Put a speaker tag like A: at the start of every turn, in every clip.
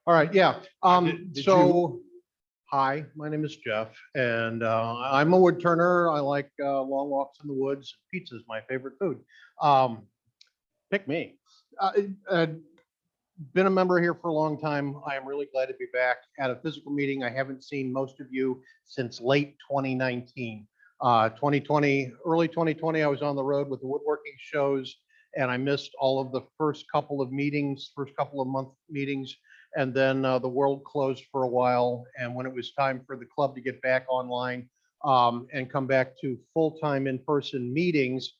A: All right, yeah.
B: Did
A: So, hi, my name is Jeff, and I'm a wood turner. I like long walks in the woods. Pizza is my favorite food. Um, Pick me. Uh, uh, Been a member here for a long time. I am really glad to be back at a physical meeting. I haven't seen most of you since late 2019. 2020, early 2020, I was on the road with the woodworking shows, and I missed all of the first couple of meetings, first couple of month meetings, and then the world closed for a while. And when it was time for the club to get back online and come back to full-time in-person meetings,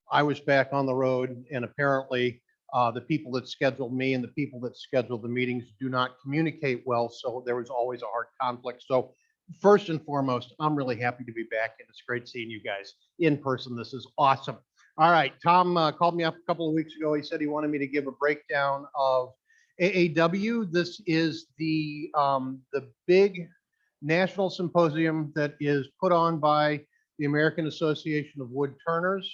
A: I was back on the road, and apparently the people that scheduled me and the people that scheduled the meetings do not communicate well. So there was always a hard conflict. So first and foremost, I'm really happy to be back, and it's great seeing you guys in person. This is awesome. All right, Tom called me up a couple of weeks ago. He said he wanted me to give a breakdown of AAW. This is the big national symposium that is put on by the American Association of Woodturners.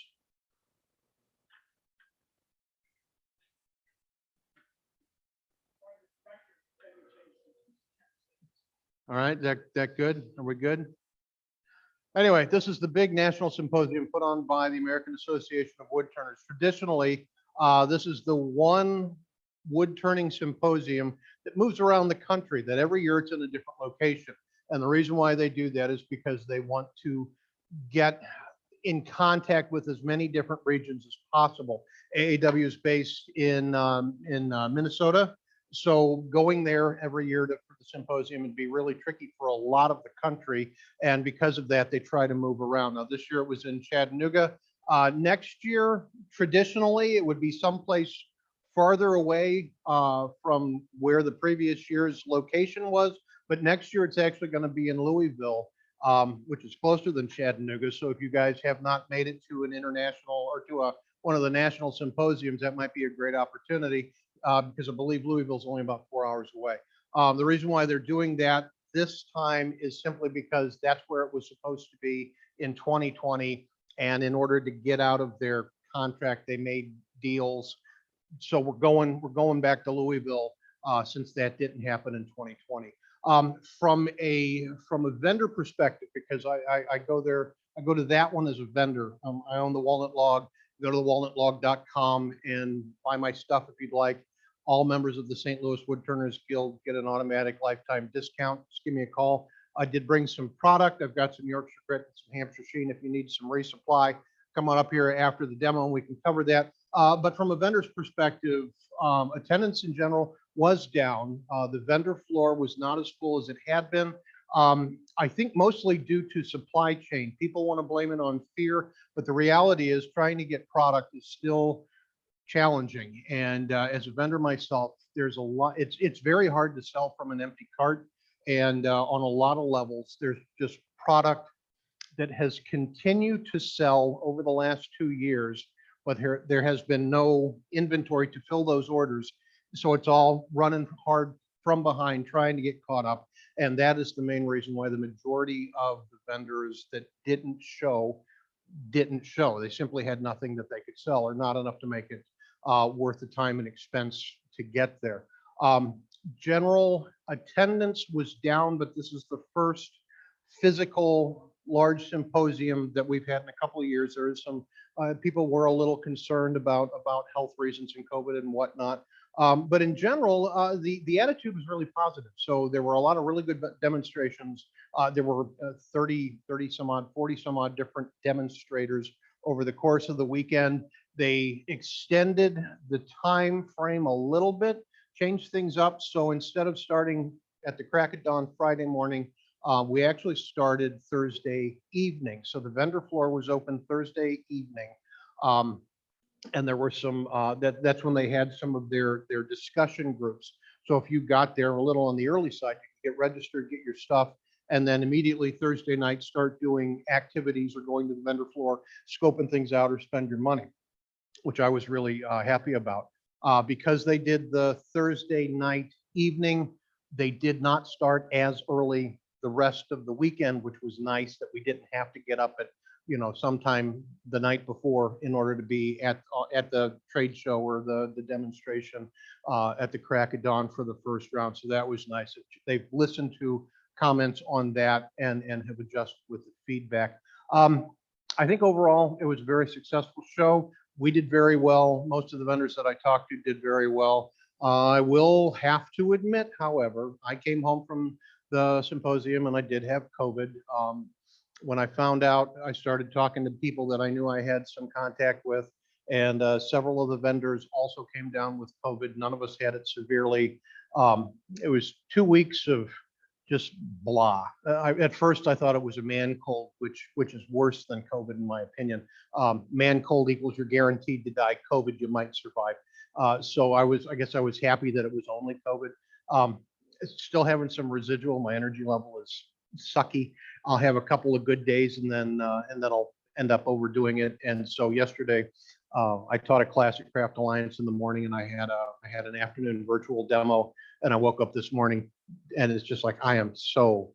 A: All right, that good? Are we good? Anyway, this is the big national symposium put on by the American Association of Woodturners. Traditionally, this is the one wood turning symposium that moves around the country, that every year it's in a different location. And the reason why they do that is because they want to get in contact with as many different regions as possible. AAW is based in Minnesota. So going there every year for the symposium would be really tricky for a lot of the country. And because of that, they try to move around. Now, this year it was in Chattanooga. Next year, traditionally, it would be someplace farther away from where the previous year's location was. But next year, it's actually going to be in Louisville, which is closer than Chattanooga. So if you guys have not made it to an international or to one of the national symposiums, that might be a great opportunity because I believe Louisville is only about 4 hours away. The reason why they're doing that this time is simply because that's where it was supposed to be in 2020. And in order to get out of their contract, they made deals. So we're going back to Louisville since that didn't happen in 2020. From a vendor perspective, because I go there, I go to that one as a vendor. I own the Walnut Log. Go to the walnutlog.com and buy my stuff if you'd like. All members of the St. Louis Woodturners Guild get an automatic lifetime discount. Just give me a call. I did bring some product. I've got some Yorkshire grit and some Hampshire sheen. If you need some resupply, come on up here after the demo and we can cover that. But from a vendor's perspective, attendance in general was down. The vendor floor was not as full as it had been. I think mostly due to supply chain. People want to blame it on fear, but the reality is trying to get product is still challenging. And as a vendor myself, there's a lot, it's very hard to sell from an empty cart. And on a lot of levels, there's just product that has continued to sell over the last 2 years, but there has been no inventory to fill those orders. So it's all running hard from behind, trying to get caught up. And that is the main reason why the majority of the vendors that didn't show. They simply had nothing that they could sell or not enough to make it worth the time and expense to get there. General attendance was down, but this is the first physical large symposium that we've had in a couple of years. There is some people were a little concerned about health reasons and COVID and whatnot. But in general, the attitude was really positive. So there were a lot of really good demonstrations. There were 30 some odd, 40 some odd different demonstrators over the course of the weekend. They extended the time frame a little bit, changed things up. So instead of starting at the crack of dawn Friday morning, we actually started Thursday evening. So the vendor floor was open Thursday evening. And there were some, that's when they had some of their discussion groups. So if you got there a little on the early side, you could get registered, get your stuff, and then immediately Thursday night start doing activities or going to the vendor floor, scoping things out or spend your money, which I was really happy about. Because they did the Thursday night evening, they did not start as early the rest of the weekend, which was nice that we didn't have to get up at sometime the night before in order to be at the trade show or the demonstration at the crack of dawn for the first round. So that was nice. They've listened to comments on that and have adjusted with the feedback. I think overall it was a very successful show. We did very well. Most of the vendors that I talked to did very well. I will have to admit, however, I came home from the symposium and I did have COVID. When I found out, I started talking to people that I knew I had some contact with, and several of the vendors also came down with COVID. None of us had it severely. It was 2 weeks of just blah. At first, I thought it was a man cold, which is worse than COVID in my opinion. Man cold equals you're guaranteed to die. COVID, you might survive. So I guess I was happy that it was only COVID. Still having some residual. My energy level is sucky. I'll have a couple of good days and then I'll end up overdoing it. And so yesterday, I taught a class at Craft Alliance in the morning, and I had an afternoon virtual demo. And I woke up this morning, and it's just like I am so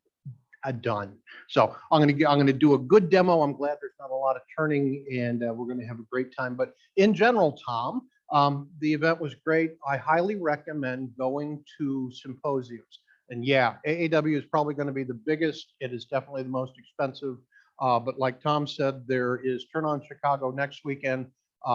A: done. So I'm gonna do a good demo. I'm glad there's not a lot of turning, and we're gonna have a great time. But in general, Tom, the event was great. I highly recommend going to symposiums. And yeah, AAW is probably going to be the biggest. It is definitely the most expensive. But like Tom said, there is Turn On Chicago next weekend.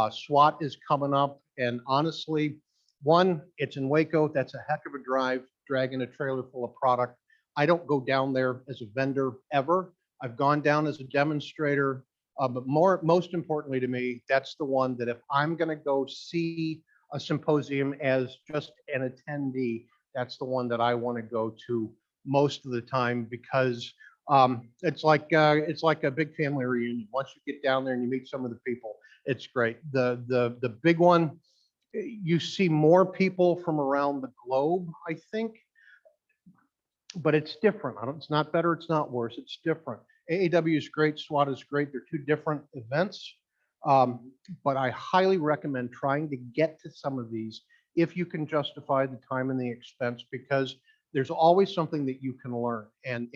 A: SWAT is coming up. And honestly, one, it's in Waco. That's a heck of a drive, dragging a trailer full of product. I don't go down there as a vendor ever. I've gone down as a demonstrator. But most importantly to me, that's the one that if I'm going to go see a symposium as just an attendee, that's the one that I want to go to most of the time, because it's like a big family reunion. Once you get down there and you meet some of the people, it's great. The big one, you see more people from around the globe, I think, but it's different. It's not better, it's not worse, it's different. AAW is great, SWAT is great. They're two different events, but I highly recommend trying to get to some of these if you can justify the time and the expense, because there's always something that you can learn. And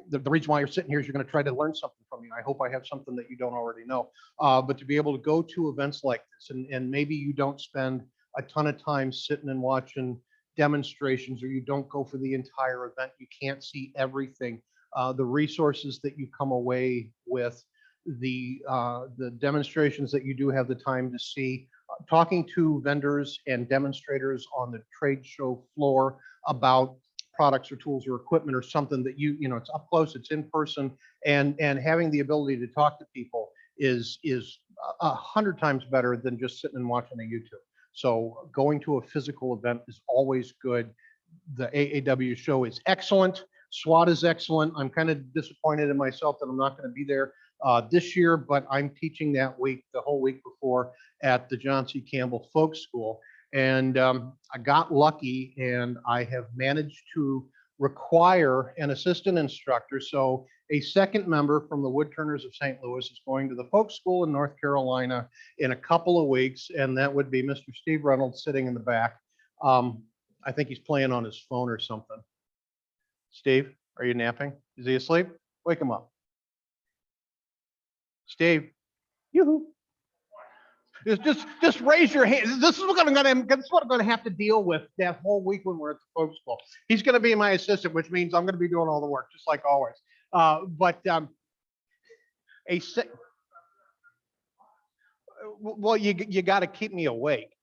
A: the reason why you're sitting here is you're going to try to learn something from me. I hope I have something that you don't already know. But to be able to go to events like this, and maybe you don't spend a ton of time sitting and watching demonstrations, or you don't go for the entire event, you can't see everything. The resources that you come away with, the demonstrations that you do have the time to see, talking to vendors and demonstrators on the trade show floor about products or tools or equipment or something that it's up close, it's in person, and having the ability to talk to people is 100 times better than just sitting and watching a YouTube. So going to a physical event is always good. The AAW show is excellent. SWAT is excellent. I'm kind of disappointed in myself that I'm not going to be there this year, but I'm teaching that week, the whole week before, at the John C. Campbell Folk School. And I got lucky, and I have managed to require an assistant instructor. So a second member from the Woodturners of St. Louis is going to the Folk School in North Carolina in a couple of weeks, and that would be Mr. Steve Reynolds sitting in the back. I think he's playing on his phone or something. Steve, are you napping? Is he asleep? Wake him up. Steve, yoo-hoo. Just raise your hand. This is what I'm going to have to deal with that whole week when we're at the folk school. He's going to be my assistant, which means I'm going to be doing all the work, just like always. Well, you got to keep me awake.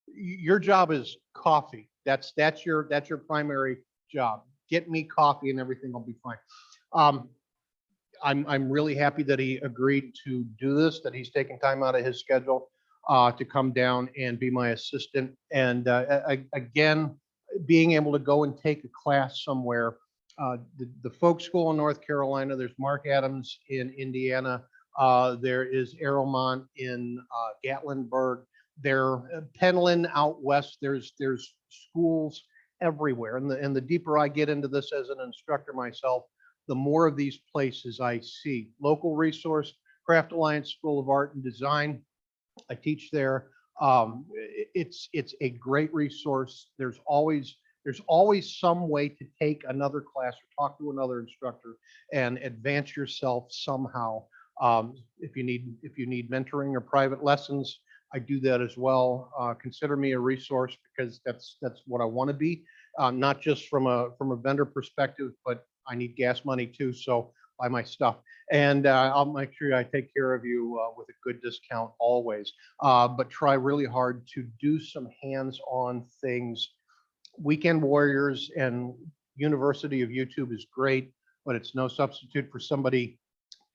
A: Your job is coffee. That's your primary job. Get me coffee, and everything will be fine. I'm really happy that he agreed to do this, that he's taking time out of his schedule to come down and be my assistant. And again, being able to go and take a class somewhere, the folk school in North Carolina, there's Mark Adams in Indiana, there is Arrowmont in Gatlinburg, there Penland out west, there's schools everywhere. And the deeper I get into this as an instructor myself, the more of these places I see. Local resource, Craft Alliance School of Art and Design. I teach there. It's a great resource. There's always some way to take another class or talk to another instructor and advance yourself somehow. If you need mentoring or private lessons, I do that as well. Consider me a resource because that's what I want to be, not just from a vendor perspective, but I need gas money too. So buy my stuff, and I'll make sure I take care of you with a good discount always. But try really hard to do some hands-on things. Weekend Warriors and University of YouTube is great, but it's no substitute for somebody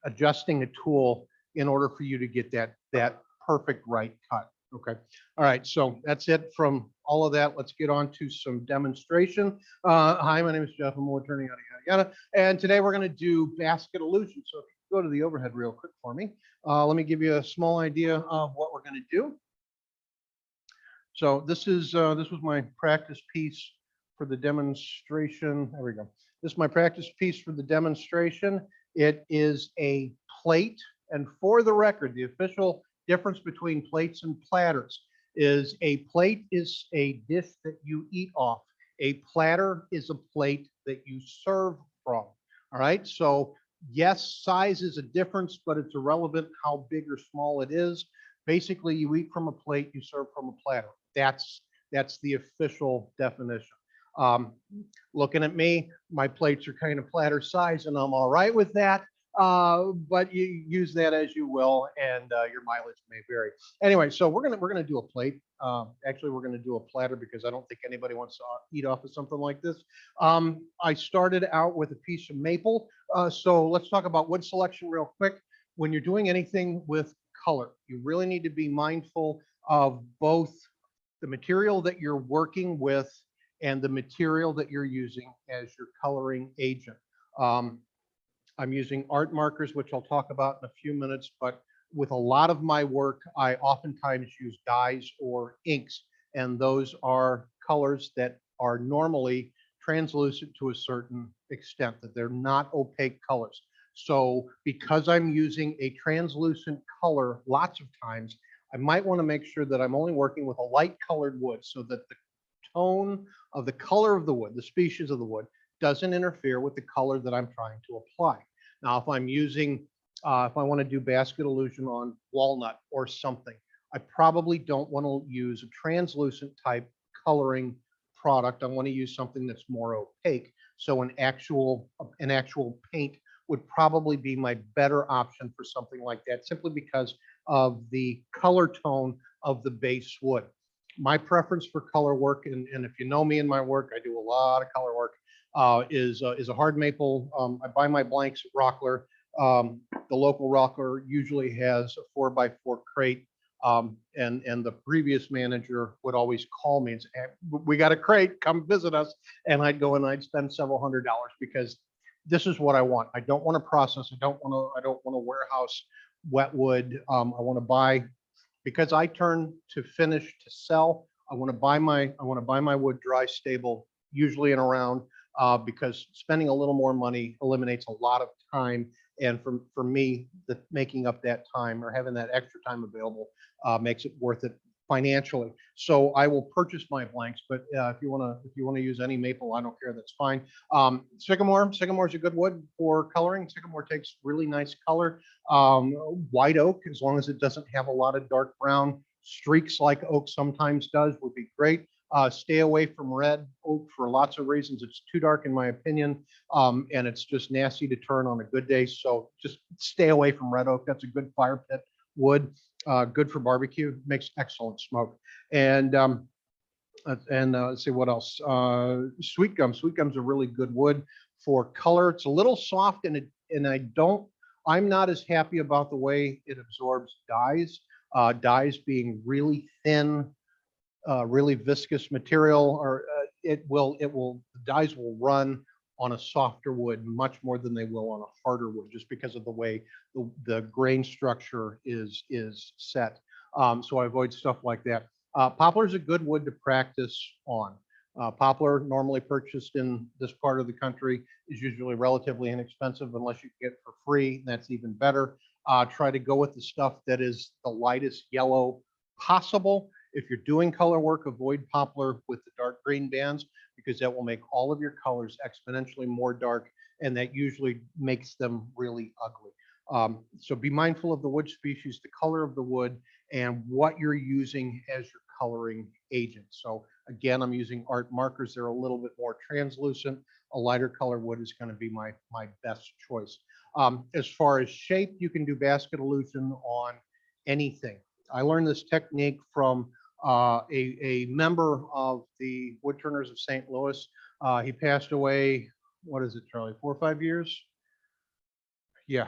A: adjusting a tool in order for you to get that perfect right cut. Okay. All right. So that's it from all of that. Let's get on to some demonstration. Hi, my name is Jeff. I'm a woodturner, yada, yada, yada. And today we're going to do basket illusion. So if you go to the overhead real quick for me, let me give you a small idea of what we're going to do. So this was my practice piece for the demonstration. There we go. This is my practice piece for the demonstration. It is a plate, and for the record, the official difference between plates and platters is a plate is a dish that you eat off. A platter is a plate that you serve from. All right. So yes, size is a difference, but it's irrelevant how big or small it is. Basically, you eat from a plate, you serve from a platter. That's the official definition. Looking at me, my plates are kind of platter size, and I'm all right with that. But you use that as you will, and your mileage may vary. Anyway, so we're gonna do a plate. Actually, we're gonna do a platter because I don't think anybody wants to eat off of something like this. I started out with a piece of maple. So let's talk about wood selection real quick. When you're doing anything with color, you really need to be mindful of both the material that you're working with and the material that you're using as your coloring agent. I'm using art markers, which I'll talk about in a few minutes, but with a lot of my work, I oftentimes use dyes or inks, and those are colors that are normally translucent to a certain extent, that they're not opaque colors. So because I'm using a translucent color lots of times, I might want to make sure that I'm only working with a light colored wood so that the tone of the color of the wood, the species of the wood, doesn't interfere with the color that I'm trying to apply. Now, if I'm using, if I want to do basket illusion on walnut or something, I probably don't want to use a translucent type coloring product. I want to use something that's more opaque. So an actual paint would probably be my better option for something like that, simply because of the color tone of the base wood. My preference for color work, and if you know me in my work, I do a lot of color work, is a hard maple. I buy my blanks at Rockler. The local Rockler usually has a 4x4 crate. And the previous manager would always call me and say, hey, we got a crate, come visit us. And I'd go and I'd spend several $100s because this is what I want. I don't want to process. I don't want to warehouse wet wood. I want to buy, because I turn to finish to sell. I want to buy my wood dry, stable, usually in around, because spending a little more money eliminates a lot of time. And for me, making up that time or having that extra time available makes it worth it financially. So I will purchase my blanks, but if you want to use any maple, I don't care. That's fine. Sycamore is a good wood for coloring. Sycamore takes really nice color. White oak, as long as it doesn't have a lot of dark brown streaks like oak sometimes does, would be great. Stay away from red oak for lots of reasons. It's too dark in my opinion, and it's just nasty to turn on a good day. So just stay away from red oak. That's a good fire pit wood. Good for barbecue, makes excellent smoke. And let's see what else. Sweet gum. Sweet gum's a really good wood for color. It's a little soft, and I'm not as happy about the way it absorbs dyes. Dyes being really thin, really viscous material, or the dyes will run on a softer wood much more than they will on a harder wood, just because of the way the grain structure is set. So I avoid stuff like that. Poplar is a good wood to practice on. Poplar, normally purchased in this part of the country, is usually relatively inexpensive unless you get it for free. That's even better. Try to go with the stuff that is the lightest yellow possible. If you're doing color work, avoid poplar with the dark green bands, because that will make all of your colors exponentially more dark, and that usually makes them really ugly. So be mindful of the wood species, the color of the wood, and what you're using as your coloring agent. So again, I'm using art markers. They're a little bit more translucent. A lighter color wood is going to be my best choice. As far as shape, you can do basket illusion on anything. I learned this technique from a member of the Woodturners of St. Louis. He passed away, what is it, Charlie, 4 or 5 years? Yeah,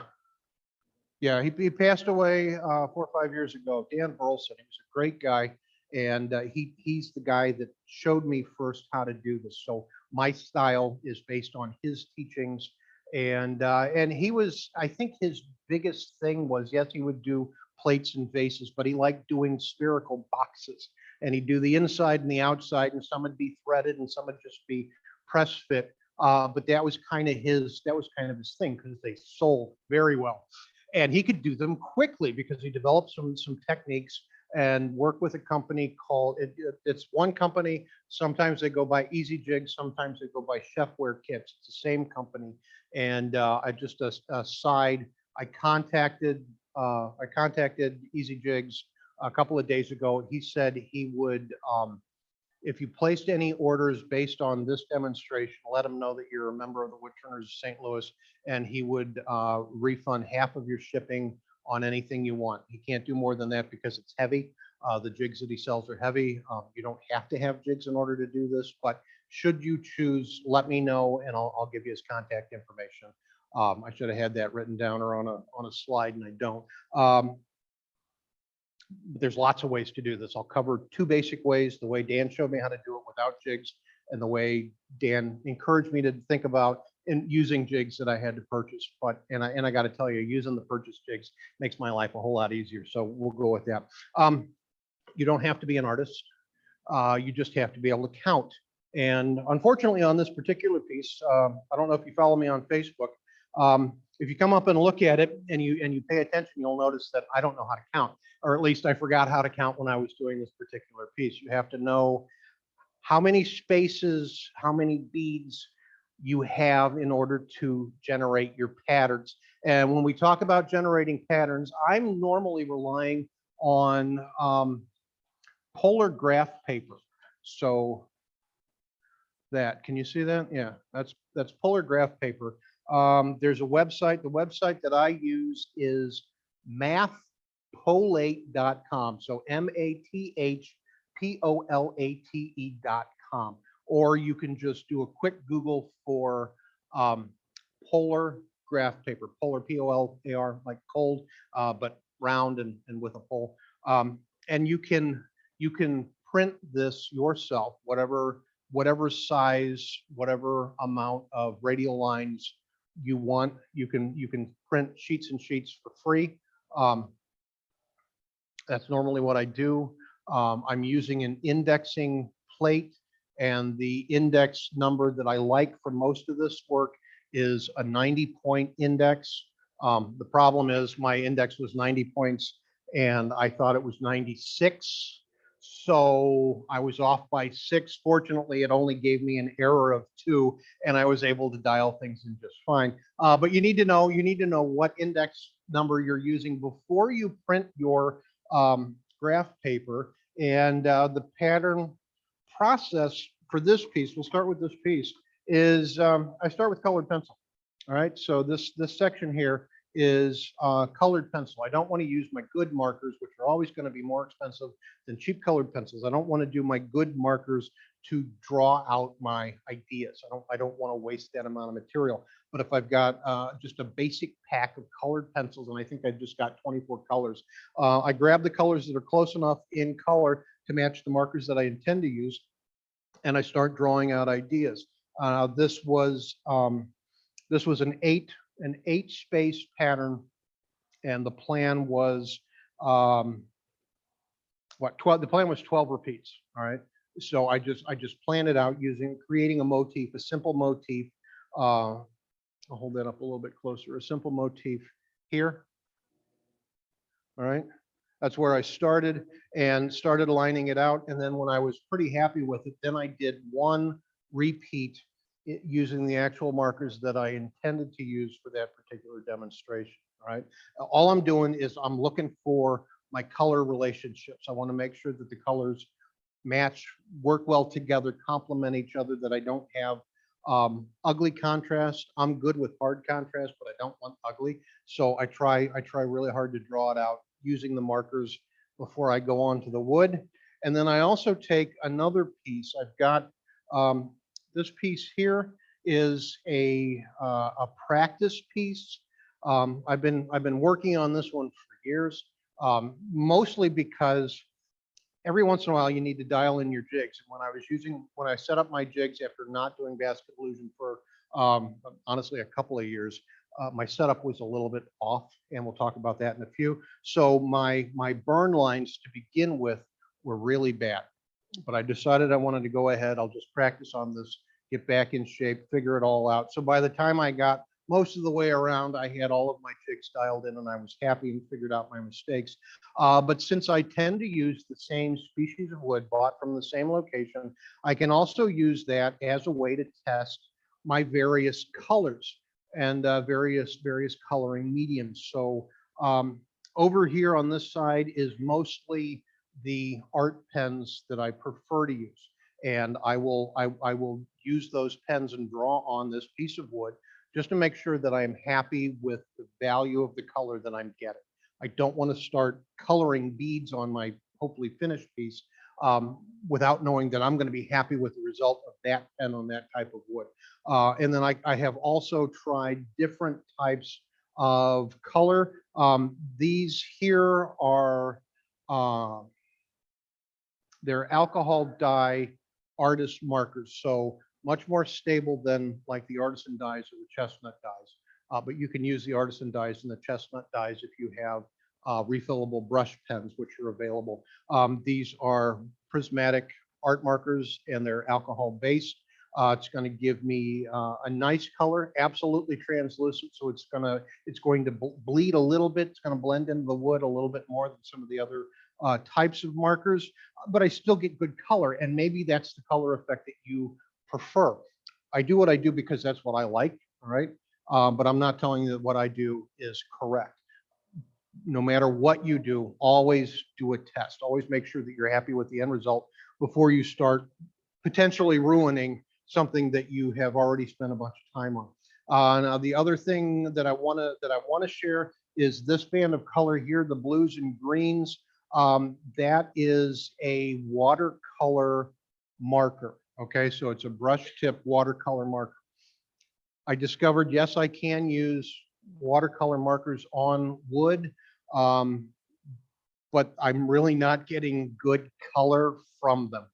A: yeah, he passed away 4 or 5 years ago. Dan Burleson, he was a great guy, and he's the guy that showed me first how to do this. So my style is based on his teachings, and he was, I think his biggest thing was, yes, he would do plates and vases, but he liked doing spherical boxes, and he'd do the inside and the outside, and some would be threaded and some would just be press fit. But that was kind of his thing because they sold very well, and he could do them quickly because he developed some techniques and worked with a company called it's one company. Sometimes they go by Easy Jigs, sometimes they go by Chefware Kits. It's the same company. And I just aside, I contacted Easy Jigs a couple of days ago. He said he would if you placed any orders based on this demonstration, let him know that you're a member of the Woodturners of St. Louis, and he would refund half of your shipping on anything you want. He can't do more than that because it's heavy. The jigs that he sells are heavy. You don't have to have jigs in order to do this, but should you choose, let me know, and I'll give you his contact information. I should have had that written down or on a slide, and I don't. There's lots of ways to do this. I'll cover 2 basic ways: the way Dan showed me how to do it without jigs, and the way Dan encouraged me to think about using jigs that I had to purchase. And I got to tell you, using the purchase jigs makes my life a whole lot easier. So we'll go with that. You don't have to be an artist. You just have to be able to count. And unfortunately, on this particular piece, I don't know if you follow me on Facebook. If you come up and look at it and you pay attention, you'll notice that I don't know how to count, or at least I forgot how to count when I was doing this particular piece. You have to know how many spaces, how many beads you have in order to generate your patterns. And when we talk about generating patterns, I'm normally relying on polar graph paper. So can you see that? Yeah, that's polar graph paper. There's a website. The website that I use is mathpolate.com. So mathpolate.com. Or you can just do a quick Google for polar graph paper. Polar, P-O-L-A-R, like cold, but round and with a pole. And you can print this yourself, whatever size, whatever amount of radial lines you want. You can print sheets and sheets for free. That's normally what I do. I'm using an indexing plate, and the index number that I like for most of this work is a 90-point index. The problem is my index was 90 points and I thought it was 96. So I was off by 6. Fortunately, it only gave me an error of 2, and I was able to dial things in just fine. But you need to know what index number you're using before you print your graph paper. And the pattern process for this piece, we'll start with this piece, is I start with colored pencil. All right, so this section here is colored pencil. I don't want to use my good markers, which are always going to be more expensive than cheap colored pencils. I don't want to do my good markers to draw out my ideas. I don't want to waste that amount of material. But if I've got just a basic pack of colored pencils, and I think I just got 24 colors, I grab the colors that are close enough in color to match the markers that I intend to use, and I start drawing out ideas. This was an 8 space pattern, and the plan was 12. The plan was 12 repeats. All right, so I just planned it out creating a motif, a simple motif. I'll hold that up a little bit closer. A simple motif here. All right, that's where I started lining it out, and then when I was pretty happy with it, then I did one repeat using the actual markers that I intended to use for that particular demonstration. All right. All I'm doing is I'm looking for my color relationships. I want to make sure that the colors match, work well together, complement each other, that I don't have ugly contrast. I'm good with hard contrast, but I don't want ugly. So I try really hard to draw it out using the markers before I go on to the wood. And then I also take another piece. I've got this piece here is a practice piece. I've been working on this one for years, mostly because every once in a while you need to dial in your jigs. And when I set up my jigs after not doing basket illusion for honestly a couple of years, my setup was a little bit off, and we'll talk about that in a few. So my burn lines to begin with were really bad, but I decided I wanted to go ahead. I'll just practice on this, get back in shape, figure it all out. So by the time I got most of the way around, I had all of my jigs dialed in and I was happy and figured out my mistakes. But since I tend to use the same species of wood bought from the same location, I can also use that as a way to test my various colors and various coloring mediums. So over here on this side is mostly the art pens that I prefer to use. And I will use those pens and draw on this piece of wood just to make sure that I am happy with the value of the color that I'm getting. I don't want to start coloring beads on my hopefully finished piece without knowing that I'm going to be happy with the result of that pen on that type of wood. And then I have also tried different types of color. These here are they're alcohol dye artist markers, so much more stable than like the artisan dyes or the chestnut dyes. But you can use the artisan dyes and the chestnut dyes if you have refillable brush pens, which are available. These are prismatic art markers and they're alcohol based. It's going to give me a nice color, absolutely translucent. So it's going to bleed a little bit. It's going to blend into the wood a little bit more than some of the other types of markers, but I still get good color. And maybe that's the color effect that you prefer. I do what I do because that's what I like. All right. But I'm not telling you that what I do is correct. No matter what you do, always do a test. Always make sure that you're happy with the end result before you start potentially ruining something that you have already spent a bunch of time on. Now, the other thing that I want to share is this band of color here, the blues and greens. That is a watercolor marker. Okay, so it's a brush tip watercolor marker. I discovered, yes, I can use watercolor markers on wood, but I'm really not getting good color from them.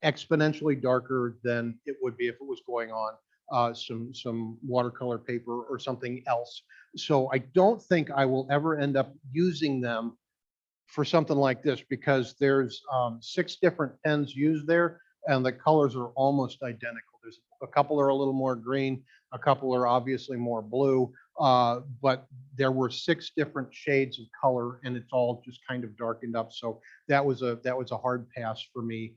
A: Exponentially darker than it would be if it was going on some watercolor paper or something else. So I don't think I will ever end up using them for something like this because there's 6 different pens used there and the colors are almost identical. There's a couple are a little more green, a couple are obviously more blue, but there were 6 different shades of color and it's all just kind of darkened up. So that was a hard pass for me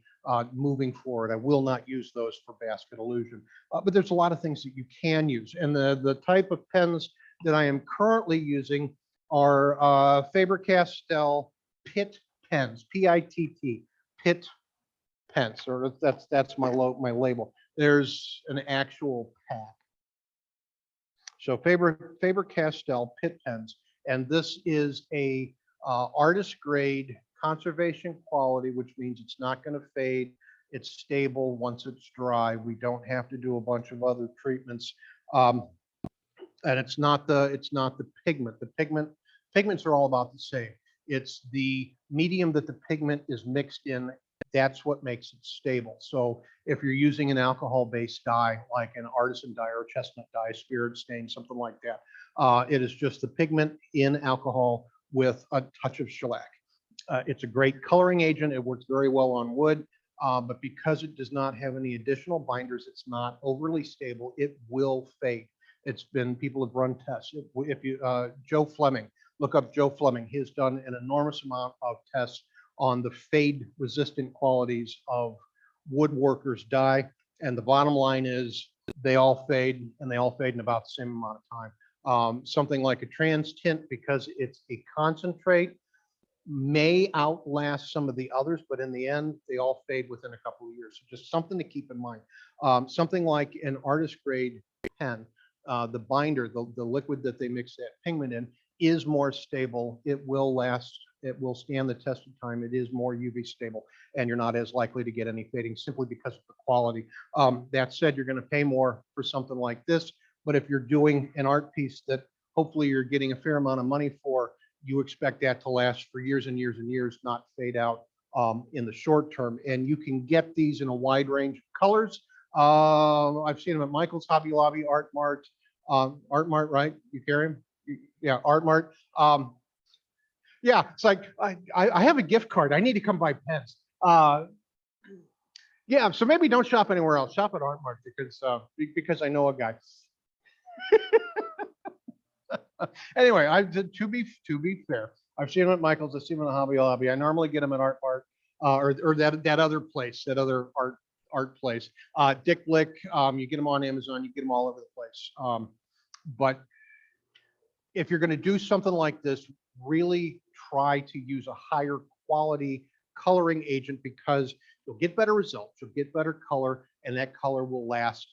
A: moving forward. I will not use those for basket illusion, but there's a lot of things that you can use. And the type of pens that I am currently using are Faber-Castell Pitt pens, P-I-T-T, Pitt pens, or that's my label. There's an actual pack. So Faber-Castell Pitt pens, and this is a artist grade conservation quality, which means it's not going to fade. It's stable once it's dry. We don't have to do a bunch of other treatments, and it's not the pigment. The pigments are all about the same. It's the medium that the pigment is mixed in. That's what makes it stable. So if you're using an alcohol-based dye, like an artisan dye or chestnut dye, spirit stain, something like that, it is just the pigment in alcohol with a touch of shellac. It's a great coloring agent. It works very well on wood, but because it does not have any additional binders, it's not overly stable. It will fade. People have run tests. If you, Joe Fleming, look up Joe Fleming. He has done an enormous amount of tests on the fade resistant qualities of woodworkers dye. And the bottom line is they all fade and they all fade in about the same amount of time. Something like a trans tint, because it's a concentrate, may outlast some of the others, but in the end, they all fade within a couple of years. So just something to keep in mind. Something like an artist grade pen, the binder, the liquid that they mix that pigment in is more stable. It will last. It will stand the test of time. It is more UV stable, and you're not as likely to get any fading simply because of the quality. That said, you're going to pay more for something like this, but if you're doing an art piece that hopefully you're getting a fair amount of money for, you expect that to last for years and years and years, not fade out in the short term. And you can get these in a wide range of colors. I've seen them at Michael's, Hobby Lobby, Art Mart, right? You carry them? Yeah, Art Mart. Yeah, it's like I have a gift card. I need to come buy pens. Yeah, so maybe don't shop anywhere else. Shop at Art Mart because I know a guy. Anyway, to be fair, I've seen them at Michael's. I've seen them at Hobby Lobby. I normally get them at Art Mart or that other place, that other art place. Dick Blick. You get them on Amazon. You get them all over the place. But if you're going to do something like this, really try to use a higher quality coloring agent, because you'll get better results, you'll get better color, and that color will last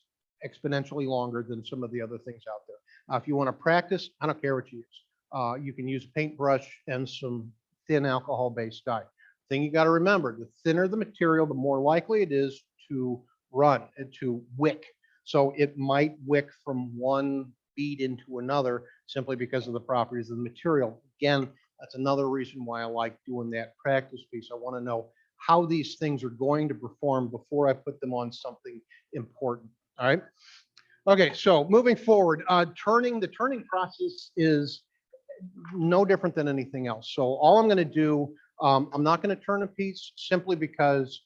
A: exponentially longer than some of the other things out there. If you want to practice, I don't care what you use. You can use a paintbrush and some thin alcohol-based dye. Thing you got to remember, the thinner the material, the more likely it is to run and to wick. So it might wick from one bead into another simply because of the properties of the material. Again, that's another reason why I like doing that practice piece. I want to know how these things are going to perform before I put them on something important. All right. Okay, so moving forward, the turning process is no different than anything else. So all I'm going to do, I'm not going to turn a piece simply because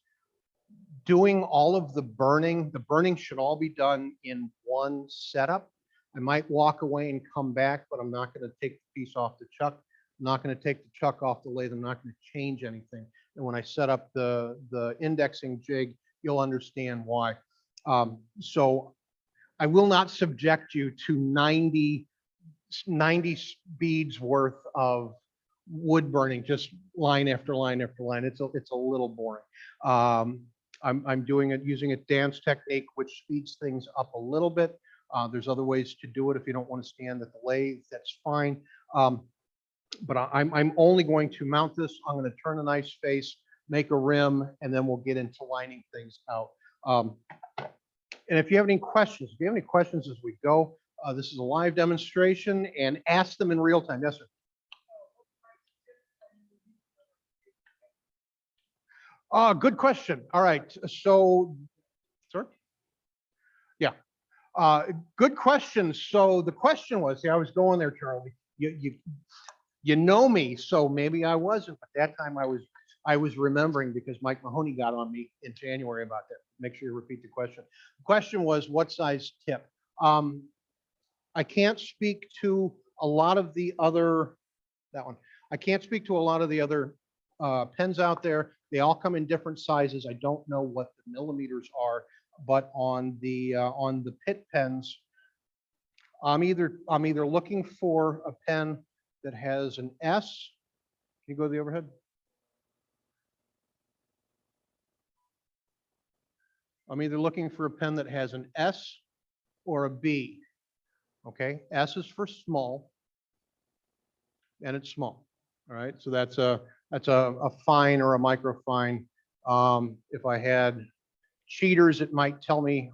A: doing all of the burning should all be done in one setup. I might walk away and come back, but I'm not going to take the piece off the chuck. I'm not going to take the chuck off the lathe. I'm not going to change anything. And when I set up the indexing jig, you'll understand why. So I will not subject you to 90 beads worth of wood burning, just line after line after line. It's a little boring. I'm doing it using a dance technique, which speeds things up a little bit. There's other ways to do it. If you don't want to stand at the lathe, that's fine. But I'm only going to mount this. I'm going to turn a nice face, make a rim, and then we'll get into lining things out. And if you have any questions, as we go, this is a live demonstration, and ask them in real time. Yes, sir. Good question. All right. So, sir? Yeah. Good question. So the question was, see, I was going there, Charlie. You know me, so maybe I wasn't, but that time I was remembering because Mike Mahoney got on me in January about that. Make sure you repeat the question. The question was, what size tip? I can't speak to a lot of the other, I can't speak to a lot of the other pens out there. They all come in different sizes. I don't know what the millimeters are, but on the Pitt pens, I'm either looking for a pen that has an S. Can you go to the overhead? I'm either looking for a pen that has an S or a B. Okay, S is for small, and it's small. All right, so that's a fine or a microfine. If I had cheaters, it might tell me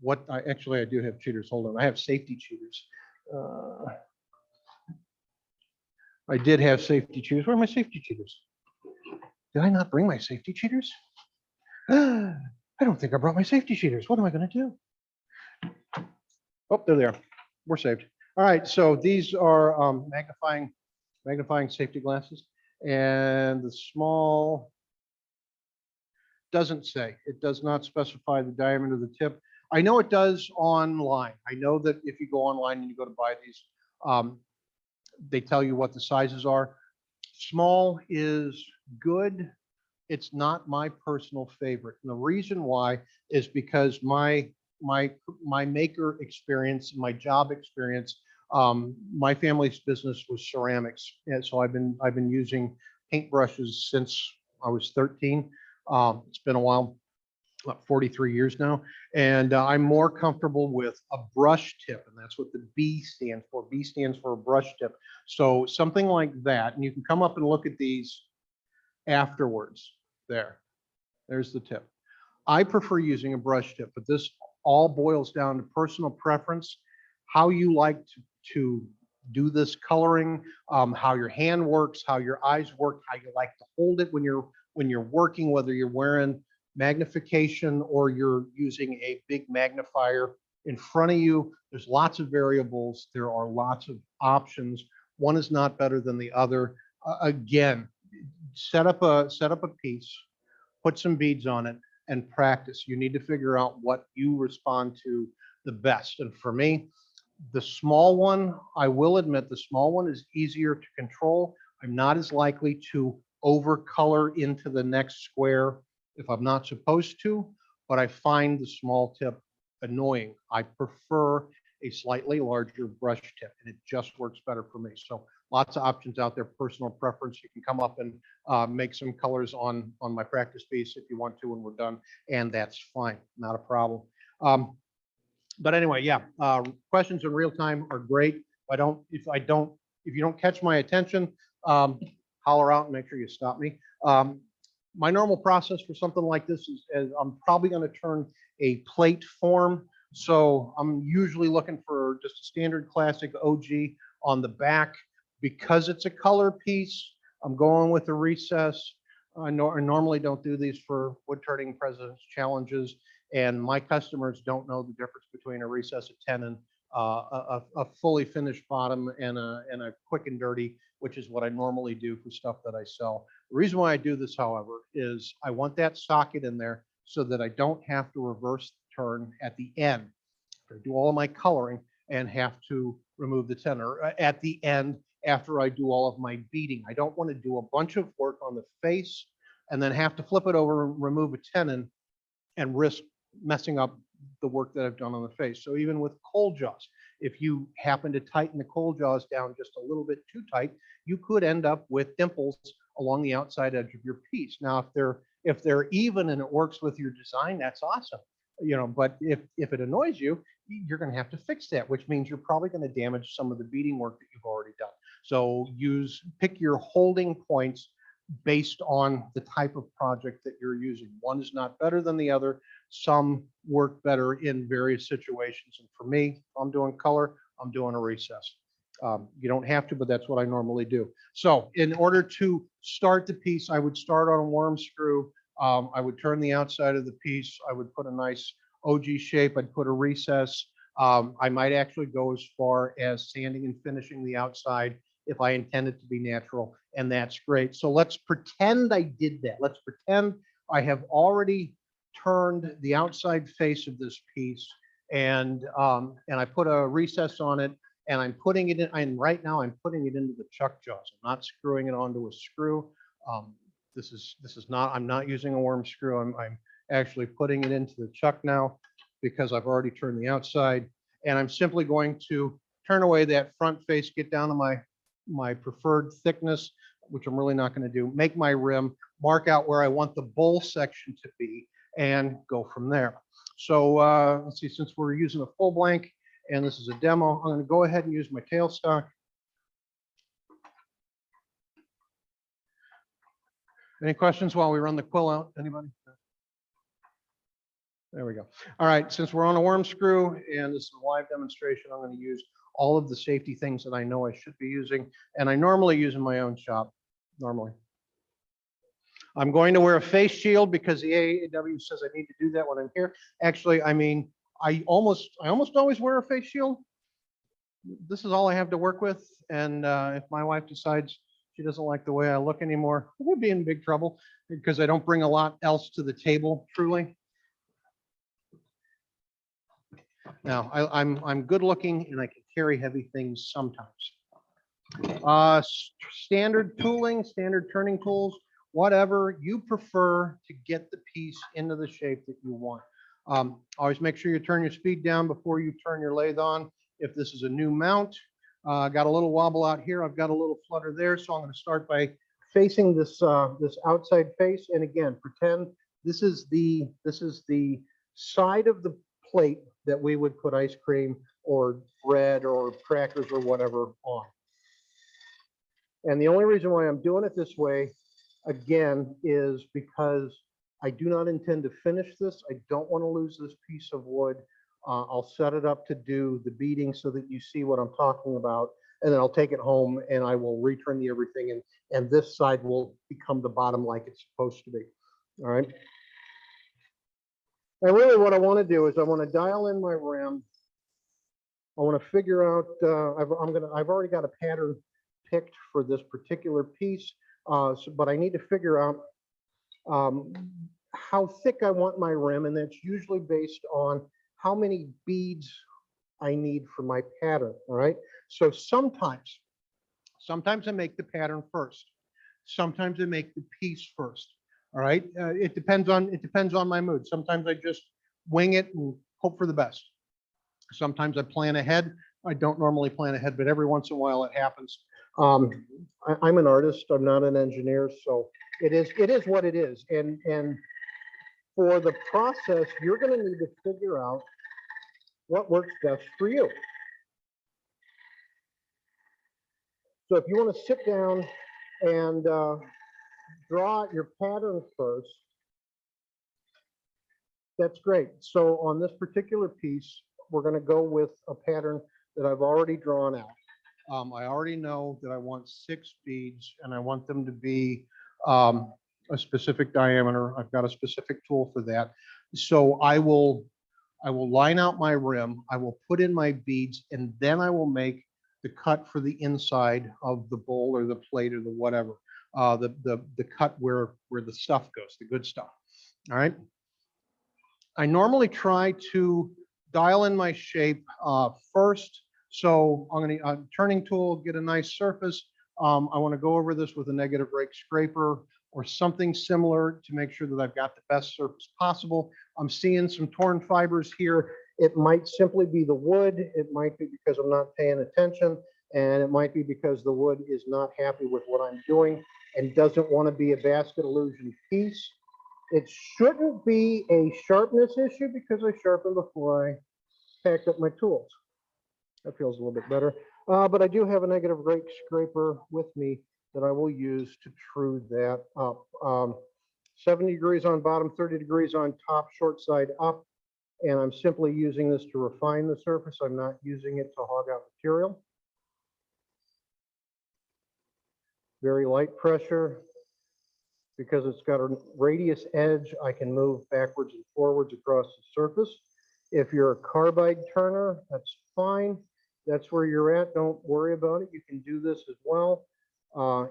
A: what actually I do have cheaters. Hold on, I have safety cheaters. I did have safety cheaters. Where are my safety cheaters? Did I not bring my safety cheaters? I don't think I brought my safety cheaters. What am I going to do? Oh, there they are. We're saved. All right, so these are magnifying safety glasses, and the small doesn't say. It does not specify the diameter of the tip. I know it does online. I know that if you go online and you go to buy these, they tell you what the sizes are. Small is good. It's not my personal favorite. And the reason why is because my maker experience, my job experience, My family's business was ceramics, and so I've been using paintbrushes since I was 13. It's been a while, about 43 years now, and I'm more comfortable with a brush tip, and that's what the B stands for. B stands for a brush tip. So something like that, and you can come up and look at these afterwards. There's the tip. I prefer using a brush tip, but this all boils down to personal preference, how you like to do this coloring, how your hand works, how your eyes work, how you like to hold it when you're working, whether you're wearing magnification or you're using a big magnifier in front of you. There's lots of variables. There are lots of options. One is not better than the other. Again, set up a piece, put some beads on it, and practice. You need to figure out what you respond to the best. And for me, the small one, I will admit, the small one is easier to control. I'm not as likely to overcolor into the next square if I'm not supposed to, but I find the small tip annoying. I prefer a slightly larger brush tip, and it just works better for me. So lots of options out there, personal preference. You can come up and make some colors on my practice piece if you want to when we're done, and that's fine, not a problem. But anyway, yeah, questions in real time are great. If you don't catch my attention, holler out and make sure you stop me. My normal process for something like this is I'm probably going to turn a plate form. So I'm usually looking for just a standard classic OG on the back. Because it's a color piece, I'm going with a recess. I normally don't do these for wood turning president's challenges, and my customers don't know the difference between a recess at 10 and a fully finished bottom and a quick and dirty, which is what I normally do for stuff that I sell. The reason why I do this, however, is I want that socket in there so that I don't have to reverse the turn at the end. I do all of my coloring and have to remove the tenor at the end after I do all of my beading. I don't want to do a bunch of work on the face and then have to flip it over and remove a tenon and risk messing up the work that I've done on the face. So even with cold jaws, if you happen to tighten the cold jaws down just a little bit too tight, you could end up with dimples along the outside edge of your piece. Now, if they're even and it works with your design, that's awesome. But if it annoys you, you're going to have to fix that, which means you're probably going to damage some of the beading work that you've already done. So pick your holding points based on the type of project that you're using. One is not better than the other. Some work better in various situations. And for me, I'm doing color, I'm doing a recess. You don't have to, but that's what I normally do. So in order to start the piece, I would start on a worm screw. I would turn the outside of the piece. I would put a nice OG shape. I'd put a recess. I might actually go as far as sanding and finishing the outside if I intend it to be natural, and that's great. So let's pretend I did that. Let's pretend I have already turned the outside face of this piece, and I put a recess on it, and I'm putting it in, and right now I'm putting it into the chuck jaws. I'm not screwing it onto a screw. This is not, I'm not using a worm screw. I'm actually putting it into the chuck now because I've already turned the outside, and I'm simply going to turn away that front face, get down to my preferred thickness, which I'm really not going to do, make my rim, mark out where I want the bowl section to be, and go from there. So let's see, since we're using a full blank and this is a demo, I'm going to go ahead and use my tailstock. Any questions while we run the quill out? Anybody? There we go. All right, since we're on a worm screw and this is a live demonstration, I'm going to use all of the safety things that I know I should be using, and I normally use in my own shop, normally. I'm going to wear a face shield because the AAW says I need to do that when I'm here. Actually, I mean, I almost always wear a face shield. This is all I have to work with, and if my wife decides she doesn't like the way I look anymore, we'll be in big trouble because I don't bring a lot else to the table, truly. Now, I'm good looking and I can carry heavy things sometimes. Standard tooling, standard turning tools, whatever you prefer to get the piece into the shape that you want. Always make sure you turn your speed down before you turn your lathe on. If this is a new mount, Got a little wobble out here. I've got a little flutter there. So I'm going to start by facing this this outside face. And again, pretend this is the side of the plate that we would put ice cream or bread or crackers or whatever on. And the only reason why I'm doing it this way, again, is because I do not intend to finish this. I don't want to lose this piece of wood. I'll set it up to do the beading so that you see what I'm talking about. And then I'll take it home and I will return the everything. And this side will become the bottom like it's supposed to be. All right. And really what I want to do is I want to dial in my rim. I want to figure out, I've already got a pattern picked for this particular piece, but I need to figure out how thick I want my rim, and that's usually based on how many beads I need for my pattern. All right. So sometimes I make the pattern first. Sometimes I make the piece first. All right. It depends on my mood. Sometimes I just wing it and hope for the best. Sometimes I plan ahead. I don't normally plan ahead, but every once in a while it happens. I'm an artist. I'm not an engineer, so it is what it is. And for the process, you're going to need to figure out what works best for you. So if you want to sit down and draw your pattern first, that's great. So on this particular piece, we're going to go with a pattern that I've already drawn out. I already know that I want 6 beads and I want them to be a specific diameter. I've got a specific tool for that. So I will line out my rim. I will put in my beads, and then I will make the cut for the inside of the bowl or the plate or the whatever. The cut where the stuff goes, the good stuff. All right. I normally try to dial in my shape first. So I'm going to turning tool, get a nice surface. I want to go over this with a negative rake scraper or something similar to make sure that I've got the best surface possible. I'm seeing some torn fibers here. It might simply be the wood. It might be because I'm not paying attention, and it might be because the wood is not happy with what I'm doing and doesn't want to be a basket illusion piece. It shouldn't be a sharpness issue because I sharpened before I packed up my tools. That feels a little bit better. But I do have a negative rake scraper with me that I will use to true that up. 70 degrees on bottom, 30 degrees on top, short side up. And I'm simply using this to refine the surface. I'm not using it to hog out material. Very light pressure. Because it's got a radius edge, I can move backwards and forwards across the surface. If you're a carbide turner, that's fine. That's where you're at. Don't worry about it. You can do this as well.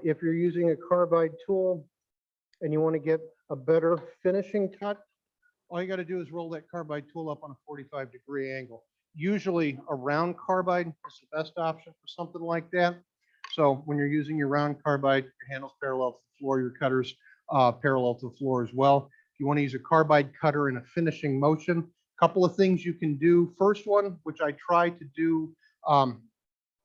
A: If you're using a carbide tool and you want to get a better finishing cut, all you got to do is roll that carbide tool up on a 45-degree angle. Usually a round carbide is the best option for something like that. So when you're using your round carbide, your handle's parallel to the floor, your cutter's parallel to the floor as well. If you want to use a carbide cutter in a finishing motion, a couple of things you can do. First one, which I try to do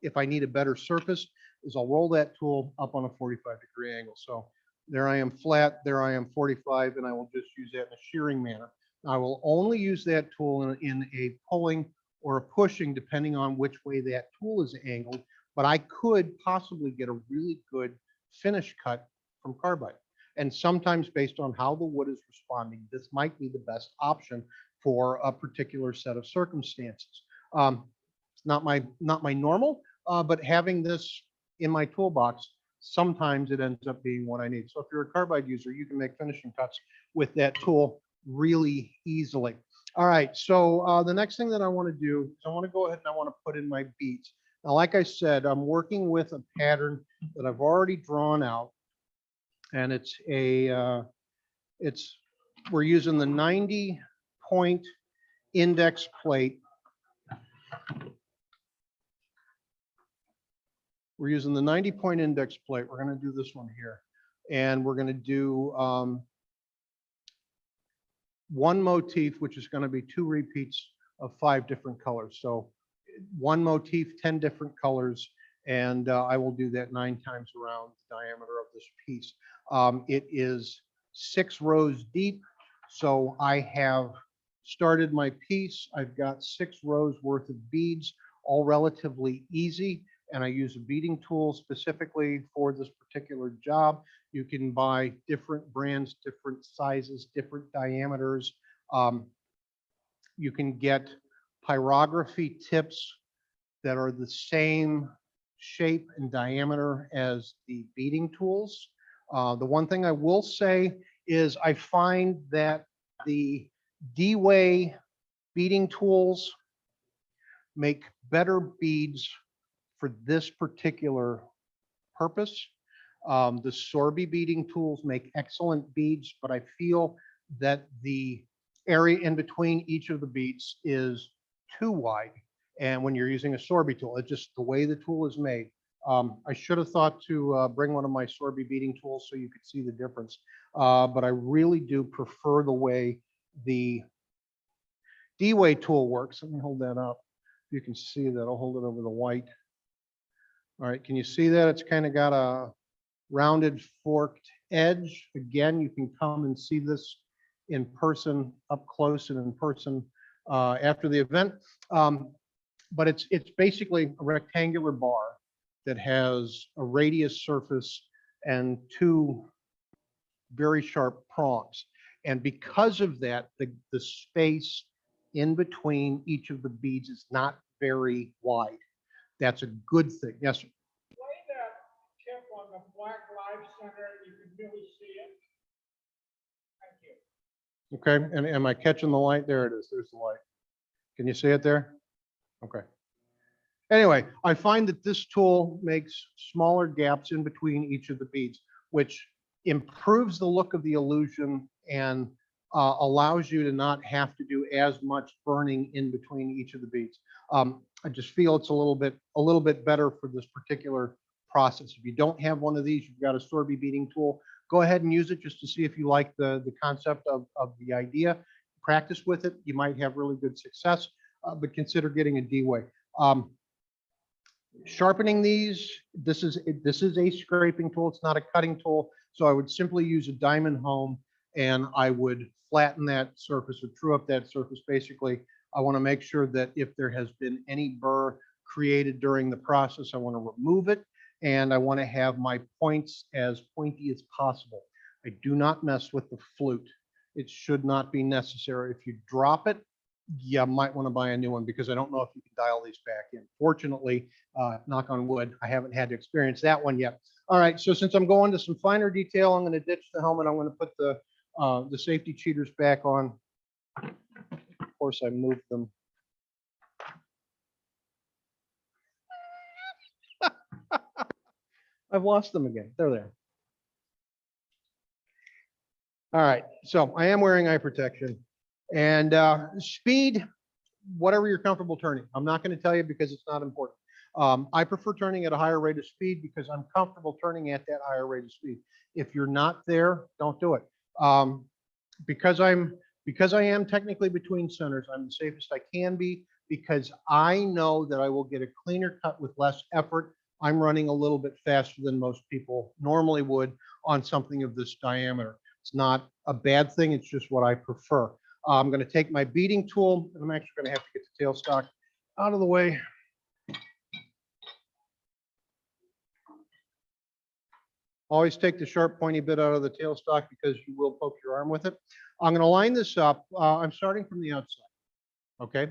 A: if I need a better surface, is I'll roll that tool up on a 45-degree angle. So there I am flat, there I am 45, and I will just use that in a shearing manner. I will only use that tool in a pulling or a pushing, depending on which way that tool is angled, but I could possibly get a really good finish cut from carbide. And sometimes based on how the wood is responding, this might be the best option for a particular set of circumstances. It's not my normal, but having this in my toolbox, sometimes it ends up being what I need. So if you're a carbide user, you can make finishing cuts with that tool really easily. All right, so the next thing that I want to do is I want to go ahead and I want to put in my beads. Now, like I said, I'm working with a pattern that I've already drawn out, and it's we're using the 90-point index plate. We're using the 90-point index plate. We're going to do this one here, and we're going to do one motif, which is going to be 2 repeats of 5 different colors. So one motif, 10 different colors. And I will do that 9 times around the diameter of this piece. It is 6 rows deep. So I have started my piece. I've got 6 rows worth of beads, all relatively easy. And I use a beading tool specifically for this particular job. You can buy different brands, different sizes, different diameters. You can get pyrography tips that are the same shape and diameter as the beading tools. The one thing I will say is I find that the D-Way beading tools make better beads for this particular purpose. The Sorby beading tools make excellent beads, but I feel that the area in between each of the beads is too wide. And when you're using a Sorby tool, it's just the way the tool is made. I should have thought to bring one of my Sorby beading tools so you could see the difference. But I really do prefer the way the D-Way tool works. Let me hold that up. You can see that. I'll hold it over the white. All right, can you see that? It's kind of got a rounded forked edge. Again, you can come and see this in person, up close and in person after the event. But it's basically a rectangular bar that has a radius surface and 2 very sharp prongs. And because of that, the space in between each of the beads is not very wide. That's a good thing. Yes, sir.
B: Play that tip on the black live center. You can really see it. Thank you.
A: Okay, and am I catching the light? There it is. There's the light. Can you see it there? Okay. Anyway, I find that this tool makes smaller gaps in between each of the beads, which improves the look of the illusion and allows you to not have to do as much burning in between each of the beads. I just feel it's a little bit better for this particular process. If you don't have one of these, you've got a Sorby beading tool, go ahead and use it just to see if you like the concept of the idea. Practice with it. You might have really good success, but consider getting a D-Way. Sharpening these, this is a scraping tool. It's not a cutting tool. So I would simply use a diamond home and I would flatten that surface or true up that surface. Basically, I want to make sure that if there has been any burr created during the process, I want to remove it. And I want to have my points as pointy as possible. I do not mess with the flute. It should not be necessary. If you drop it, you might want to buy a new one because I don't know if you can dial these back in. Fortunately, knock on wood, I haven't had to experience that one yet. All right, so since I'm going to some finer detail, I'm going to ditch the helmet. I'm going to put the safety cheaters back on. Of course, I moved them. I've lost them again. They're there. All right, so I am wearing eye protection. And speed, whatever you're comfortable turning. I'm not going to tell you because it's not important. I prefer turning at a higher rate of speed because I'm comfortable turning at that higher rate of speed. If you're not there, don't do it. Because I am technically between centers, I'm the safest I can be because I know that I will get a cleaner cut with less effort. I'm running a little bit faster than most people normally would on something of this diameter. It's not a bad thing. It's just what I prefer. I'm going to take my beading tool, and I'm actually going to have to get the tailstock out of the way. Always take the sharp pointy bit out of the tailstock because you will poke your arm with it. I'm going to line this up. I'm starting from the outside. Okay.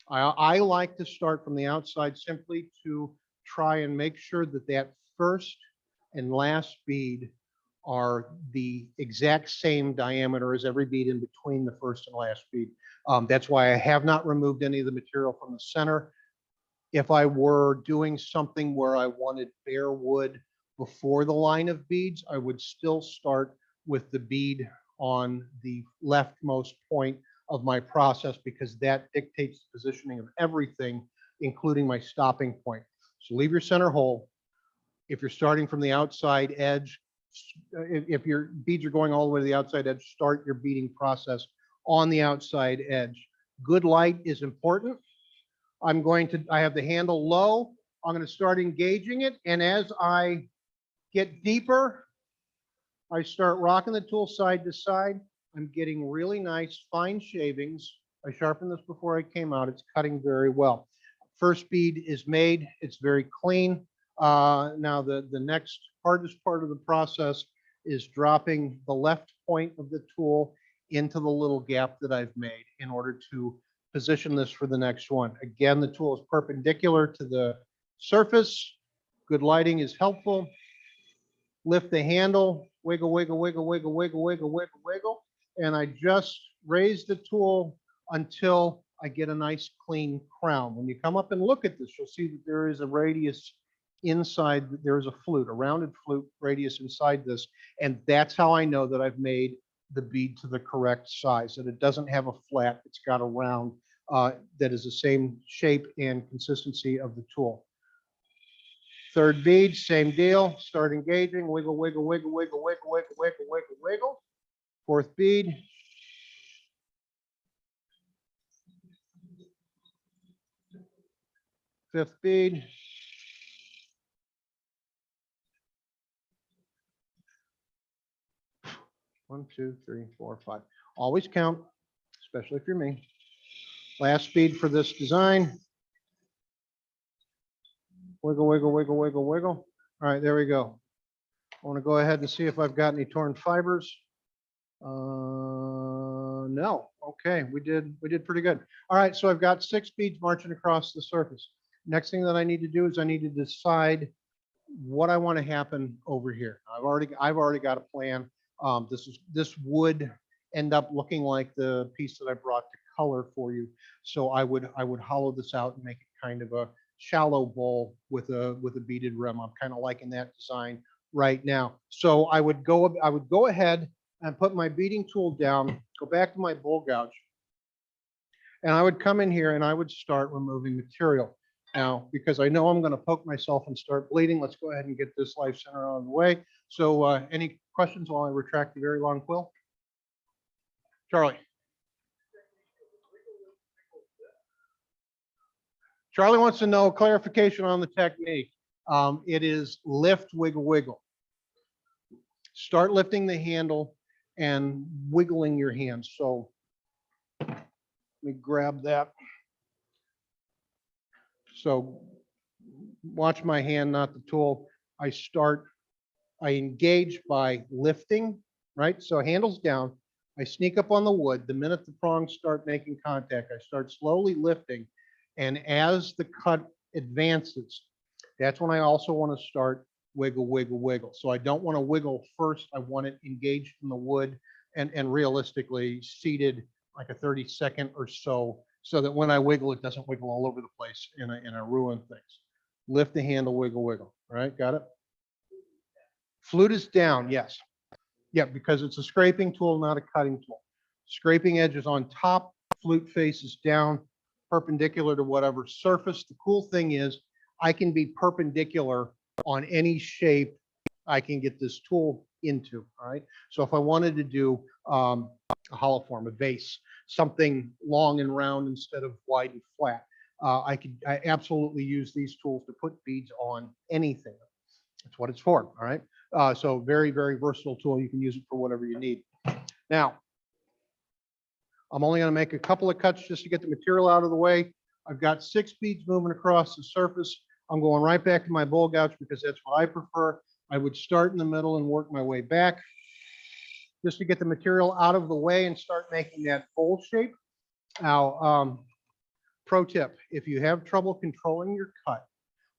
A: I like to start from the outside simply to try and make sure that that first and last bead are the exact same diameter as every bead in between the first and last bead. That's why I have not removed any of the material from the center. If I were doing something where I wanted bare wood before the line of beads, I would still start with the bead on the leftmost point of my process because that dictates the positioning of everything, including my stopping point. So leave your center hole. If you're starting from the outside edge, if your beads are going all the way to the outside edge, start your beading process on the outside edge. Good light is important. I have the handle low I'm going to start engaging it. And as I get deeper, I start rocking the tool side to side. I'm getting really nice fine shavings. I sharpened this before I came out. It's cutting very well. First bead is made. It's very clean. Now the next hardest part of the process is dropping the left point of the tool into the little gap that I've made in order to position this for the next one. Again, the tool is perpendicular to the surface. Good lighting is helpful. Lift the handle, wiggle, wiggle, wiggle, wiggle, wiggle, wiggle, wiggle, wiggle. And I just raise the tool until I get a nice clean crown. When you come up and look at this, you'll see that there is a radius inside, there is a flute, a rounded flute radius inside this. And that's how I know that I've made the bead to the correct size, that it doesn't have a flat, it's got a round that is the same shape and consistency of the tool. Third bead, same deal, start engaging, wiggle, wiggle, wiggle, wiggle, wiggle, wiggle, wiggle, wiggle, wiggle. Fourth bead. Fifth bead. One, two, three, four, five. Always count, especially if you're me. Last bead for this design. Wiggle, wiggle, wiggle, wiggle, wiggle. All right, there we go. I want to go ahead and see if I've got any torn fibers. No. Okay, we did pretty good. All right, so I've got 6 beads marching across the surface. Next thing that I need to do is I need to decide what I want to happen over here. I've already got a plan. This would end up looking like the piece that I brought to color for you. So I would hollow this out and make it kind of a shallow bowl with a beaded rim. I'm kind of liking that design right now. So I would go ahead and put my beading tool down, go back to my bowl gouge, and I would come in here and I would start removing material. Now, because I know I'm going to poke myself and start bleeding, let's go ahead and get this life center out of the way. So any questions while I retract the very long quill? Charlie. Charlie wants to know clarification on the technique. It is lift, wiggle, wiggle. Start lifting the handle and wiggling your hands. So let me grab that. So watch my hand, not the tool. I engage by lifting, right? So handles down. I sneak up on the wood. The minute the prongs start making contact, I start slowly lifting. And as the cut advances, that's when I also want to start wiggle, wiggle, wiggle. So I don't want to wiggle first. I want it engaged in the wood and realistically seated like a 30-second or so that when I wiggle, it doesn't wiggle all over the place and I ruin things. Lift the handle, wiggle, wiggle. All right, got it? Flute is down, yes. Yeah, because it's a scraping tool, not a cutting tool. Scraping edge is on top, flute face is down, perpendicular to whatever surface. The cool thing is I can be perpendicular on any shape I can get this tool into, all right? So if I wanted to do a hollow form, a vase, something long and round instead of wide and flat, I absolutely use these tools to put beads on anything. That's what it's for, all right? So very, very versatile tool. You can use it for whatever you need. Now, I'm only going to make a couple of cuts just to get the material out of the way. I've got 6 beads moving across the surface. I'm going right back to my bowl gouge because that's what I prefer. I would start in the middle and work my way back just to get the material out of the way and start making that bowl shape. Now, pro tip, if you have trouble controlling your cut,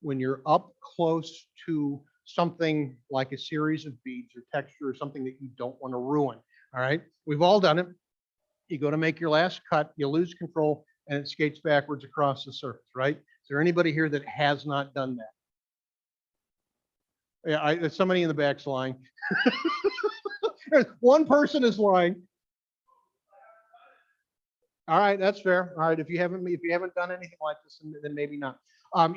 A: when you're up close to something like a series of beads or texture or something that you don't want to ruin, all right? We've all done it. You go to make your last cut, you lose control, and it skates backwards across the surface, right? Is there anybody here that has not done that? Yeah, there's somebody in the back's lying. One person is lying. All right, that's fair. All right, if you haven't done anything like this, then maybe not.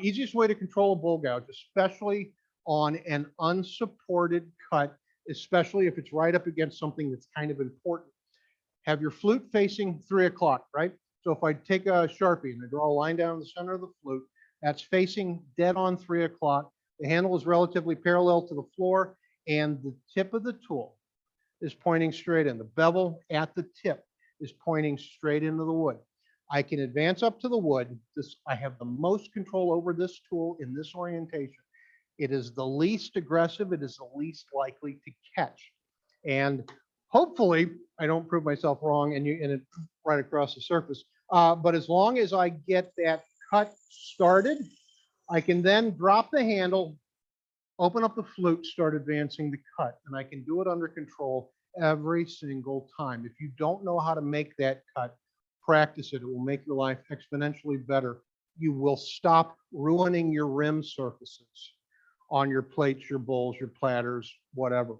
A: Easiest way to control a bowl gouge, especially on an unsupported cut, especially if it's right up against something that's kind of important. Have your flute facing 3 o'clock, right? So if I take a Sharpie and I draw a line down the center of the flute That's facing dead on 3 o'clock. The handle is relatively parallel to the floor, and the tip of the tool is pointing straight in. The bevel at the tip is pointing straight into the wood. I can advance up to the wood. I have the most control over this tool in this orientation. It is the least aggressive. It is the least likely to catch. And hopefully, I don't prove myself wrong and it's right across the surface. But as long as I get that cut started, I can then drop the handle, open up the flute, start advancing the cut, and I can do it under control every single time. If you don't know how to make that cut, practice it. It will make your life exponentially better. You will stop ruining your rim surfaces on your plates, your bowls, your platters, whatever,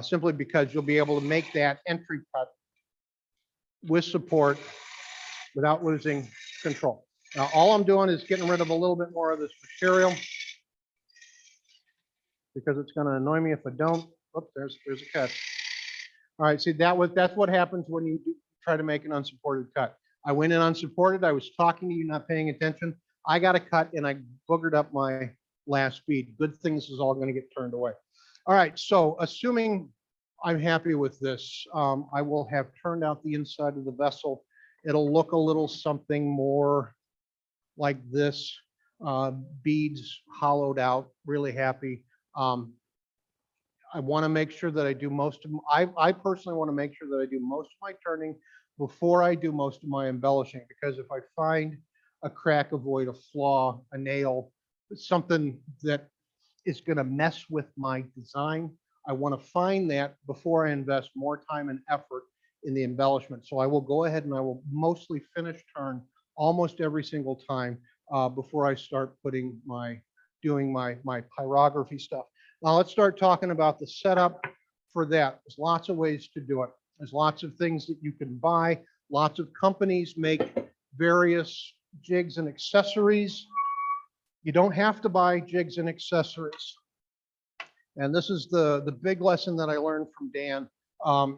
A: simply because you'll be able to make that entry cut with support without losing control. Now, all I'm doing is getting rid of a little bit more of this material because it's going to annoy me if I don't. Oops, there's a catch. All right, see, that's what happens when you try to make an unsupported cut. I went in unsupported. I was talking to you, not paying attention. I got a cut and I boogered up my last bead. Good thing this is all going to get turned away. All right, so assuming I'm happy with this, I will have turned out the inside of the vessel. It'll look a little something more like this, beads hollowed out, really happy. I want to make sure that I do most of, I personally want to make sure that I do most of my turning before I do most of my embellishing, because if I find a crack, a void, a flaw, a nail, something that is going to mess with my design, I want to find that before I invest more time and effort in the embellishment. So I will go ahead and I will mostly finish turn almost every single time before I start doing my pyrography stuff. Now let's start talking about the setup for that. There's lots of ways to do it. There's lots of things that you can buy. Lots of companies make various jigs and accessories. You don't have to buy jigs and accessories. And this is the big lesson that I learned from Dan.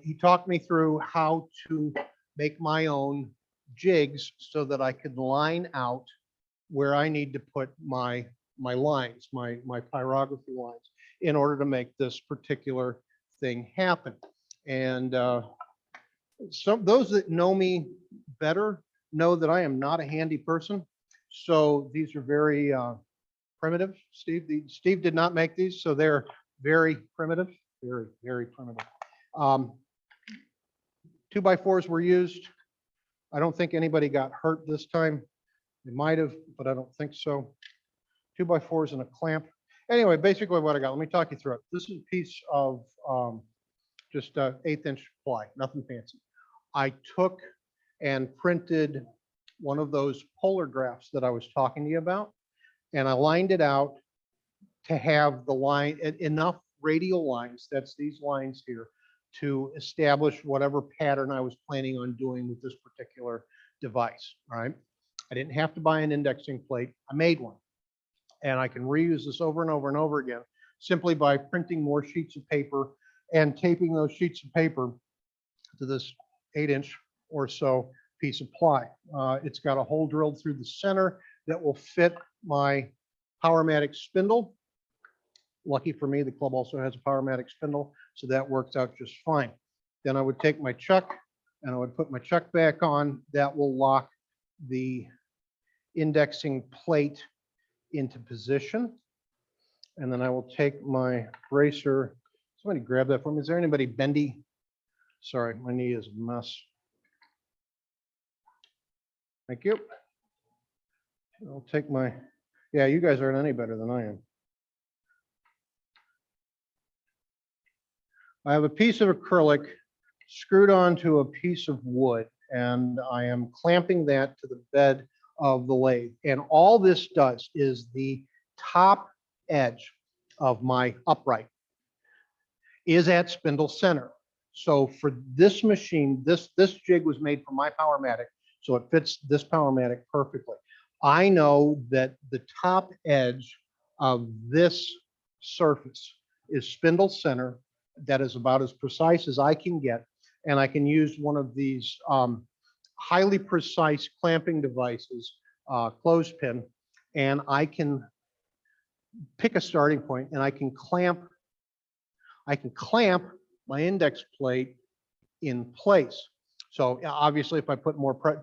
A: He talked me through how to make my own jigs so that I could line out where I need to put my lines, my pyrography lines, in order to make this particular thing happen. And those that know me better know that I am not a handy person. So these are very primitive. Steve did not make these, so they're very primitive, very, very primitive. 2x4s were used. I don't think anybody got hurt this time. They might have, but I don't think so. 2x4s and a clamp. Anyway, basically what I got, let me talk you through it. This is a piece of just 1/8" ply, nothing fancy. I took and printed one of those polar graphs that I was talking to you about, and I lined it out to have the line, enough radial lines, that's these lines here, to establish whatever pattern I was planning on doing with this particular device, all right? I didn't have to buy an indexing plate. I made one. And I can reuse this over and over and over again simply by printing more sheets of paper and taping those sheets of paper to this 8" or so piece of ply. It's got a hole drilled through the center that will fit my Powermatic spindle. Lucky for me, the club also has a Powermatic spindle, so that works out just fine. Then I would take my chuck and I would put my chuck back on. That will lock the indexing plate into position. And then I will take my bracer. Somebody grab that for me. Is there anybody bendy? Sorry, my knee is a mess. Thank you. I'll take my, yeah, you guys aren't any better than I am. I have a piece of acrylic screwed onto a piece of wood, and I am clamping that to the bed of the lathe. And all this does is the top edge of my upright is at spindle center. So for this machine, this jig was made for my Powermatic, so it fits this Powermatic perfectly. I know that the top edge of this surface is spindle center. That is about as precise as I can get. And I can use one of these highly precise clamping devices, clothespin, and I can pick a starting point and I can clamp my index plate in place. So obviously if I put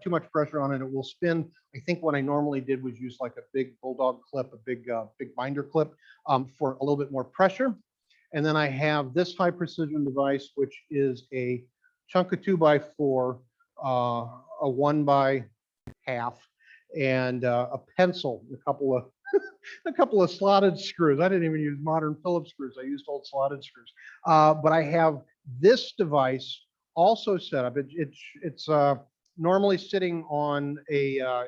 A: too much pressure on it, it will spin. I think what I normally did was use like a big bulldog clip, a big binder clip for a little bit more pressure. And then I have this high precision device, which is a chunk of 2x4, a 1x1/2, and a pencil, a couple of slotted screws. I didn't even use modern Phillips screws. I used old slotted screws. But I have this device also set up. It's normally sitting on a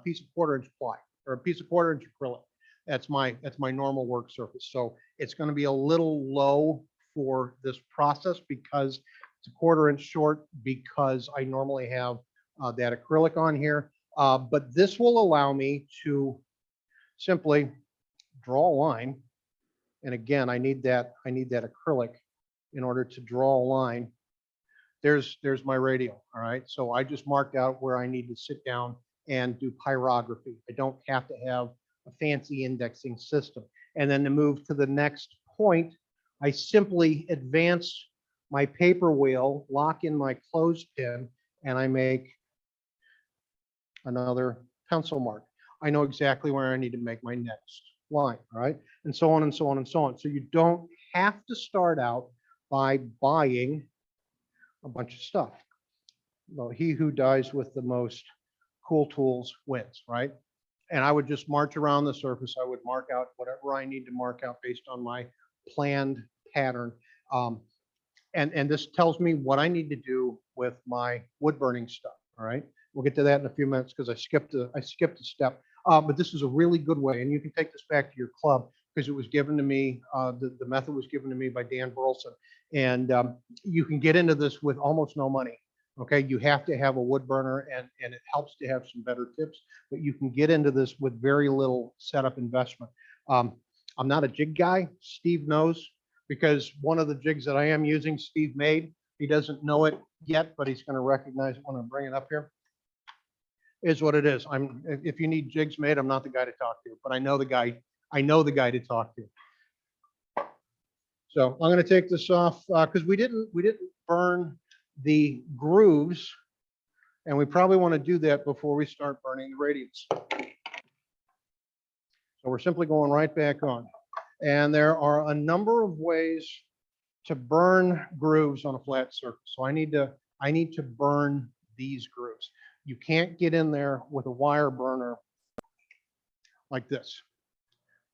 A: piece of 1/4-inch ply or a piece of 1/4-inch acrylic. That's my normal work surface. So it's going to be a little low for this process because it's a 1/4-inch short, because I normally have that acrylic on here. But this will allow me to simply draw a line. And again, I need that acrylic in order to draw a line. There's my radial. All right. So I just marked out where I need to sit down and do pyrography. I don't have to have a fancy indexing system. And then to move to the next point, I simply advance my paper wheel, lock in my clothespin, and I make another pencil mark. I know exactly where I need to make my next line, all right? And so on and so on and so on. So you don't have to start out by buying a bunch of stuff. Well, he who dies with the most cool tools wins, right? And I would just march around the surface. I would mark out whatever I need to mark out based on my planned pattern. And this tells me what I need to do with my wood burning stuff, all right? We'll get to that in a few minutes because I skipped a step. But this is a really good way, and you can take this back to your club because it was given to me, the method was given to me by Dan Burleson. And you can get into this with almost no money. Okay, you have to have a wood burner, and it helps to have some better tips, but you can get into this with very little setup investment. I'm not a jig guy. Steve knows, because one of the jigs that I am using, Steve made. He doesn't know it yet, but he's going to recognize it when I bring it up here. Is what it is. If you need jigs made, I'm not the guy to talk to, but I know the guy to talk to. So I'm going to take this off because we didn't burn the grooves, and we probably want to do that before we start burning the radius. So we're simply going right back on. And there are a number of ways to burn grooves on a flat surface. So I need to burn these grooves. You can't get in there with a wire burner like this.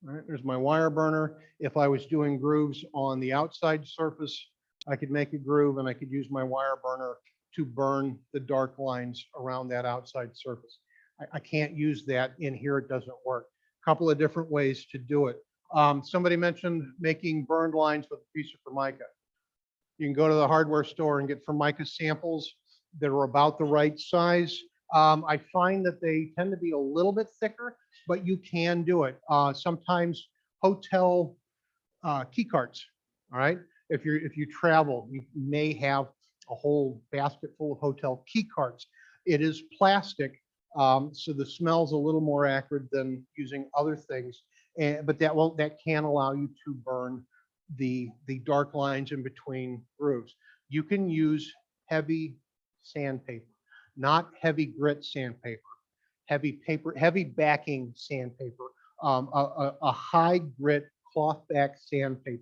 A: All right, there's my wire burner. If I was doing grooves on the outside surface, I could make a groove and I could use my wire burner to burn the dark lines around that outside surface. I can't use that in here. It doesn't work. A couple of different ways to do it. Somebody mentioned making burned lines with a piece of Formica. You can go to the hardware store and get Formica samples that are about the right size. I find that they tend to be a little bit thicker, but you can do it. Sometimes hotel key cards, all right? If you travel, you may have a whole basket full of hotel key cards. It is plastic, so the smell's a little more acrid than using other things, but that can allow you to burn the dark lines in between grooves. You can use heavy sandpaper, not heavy grit sandpaper, heavy backing sandpaper, a high grit cloth back sandpaper.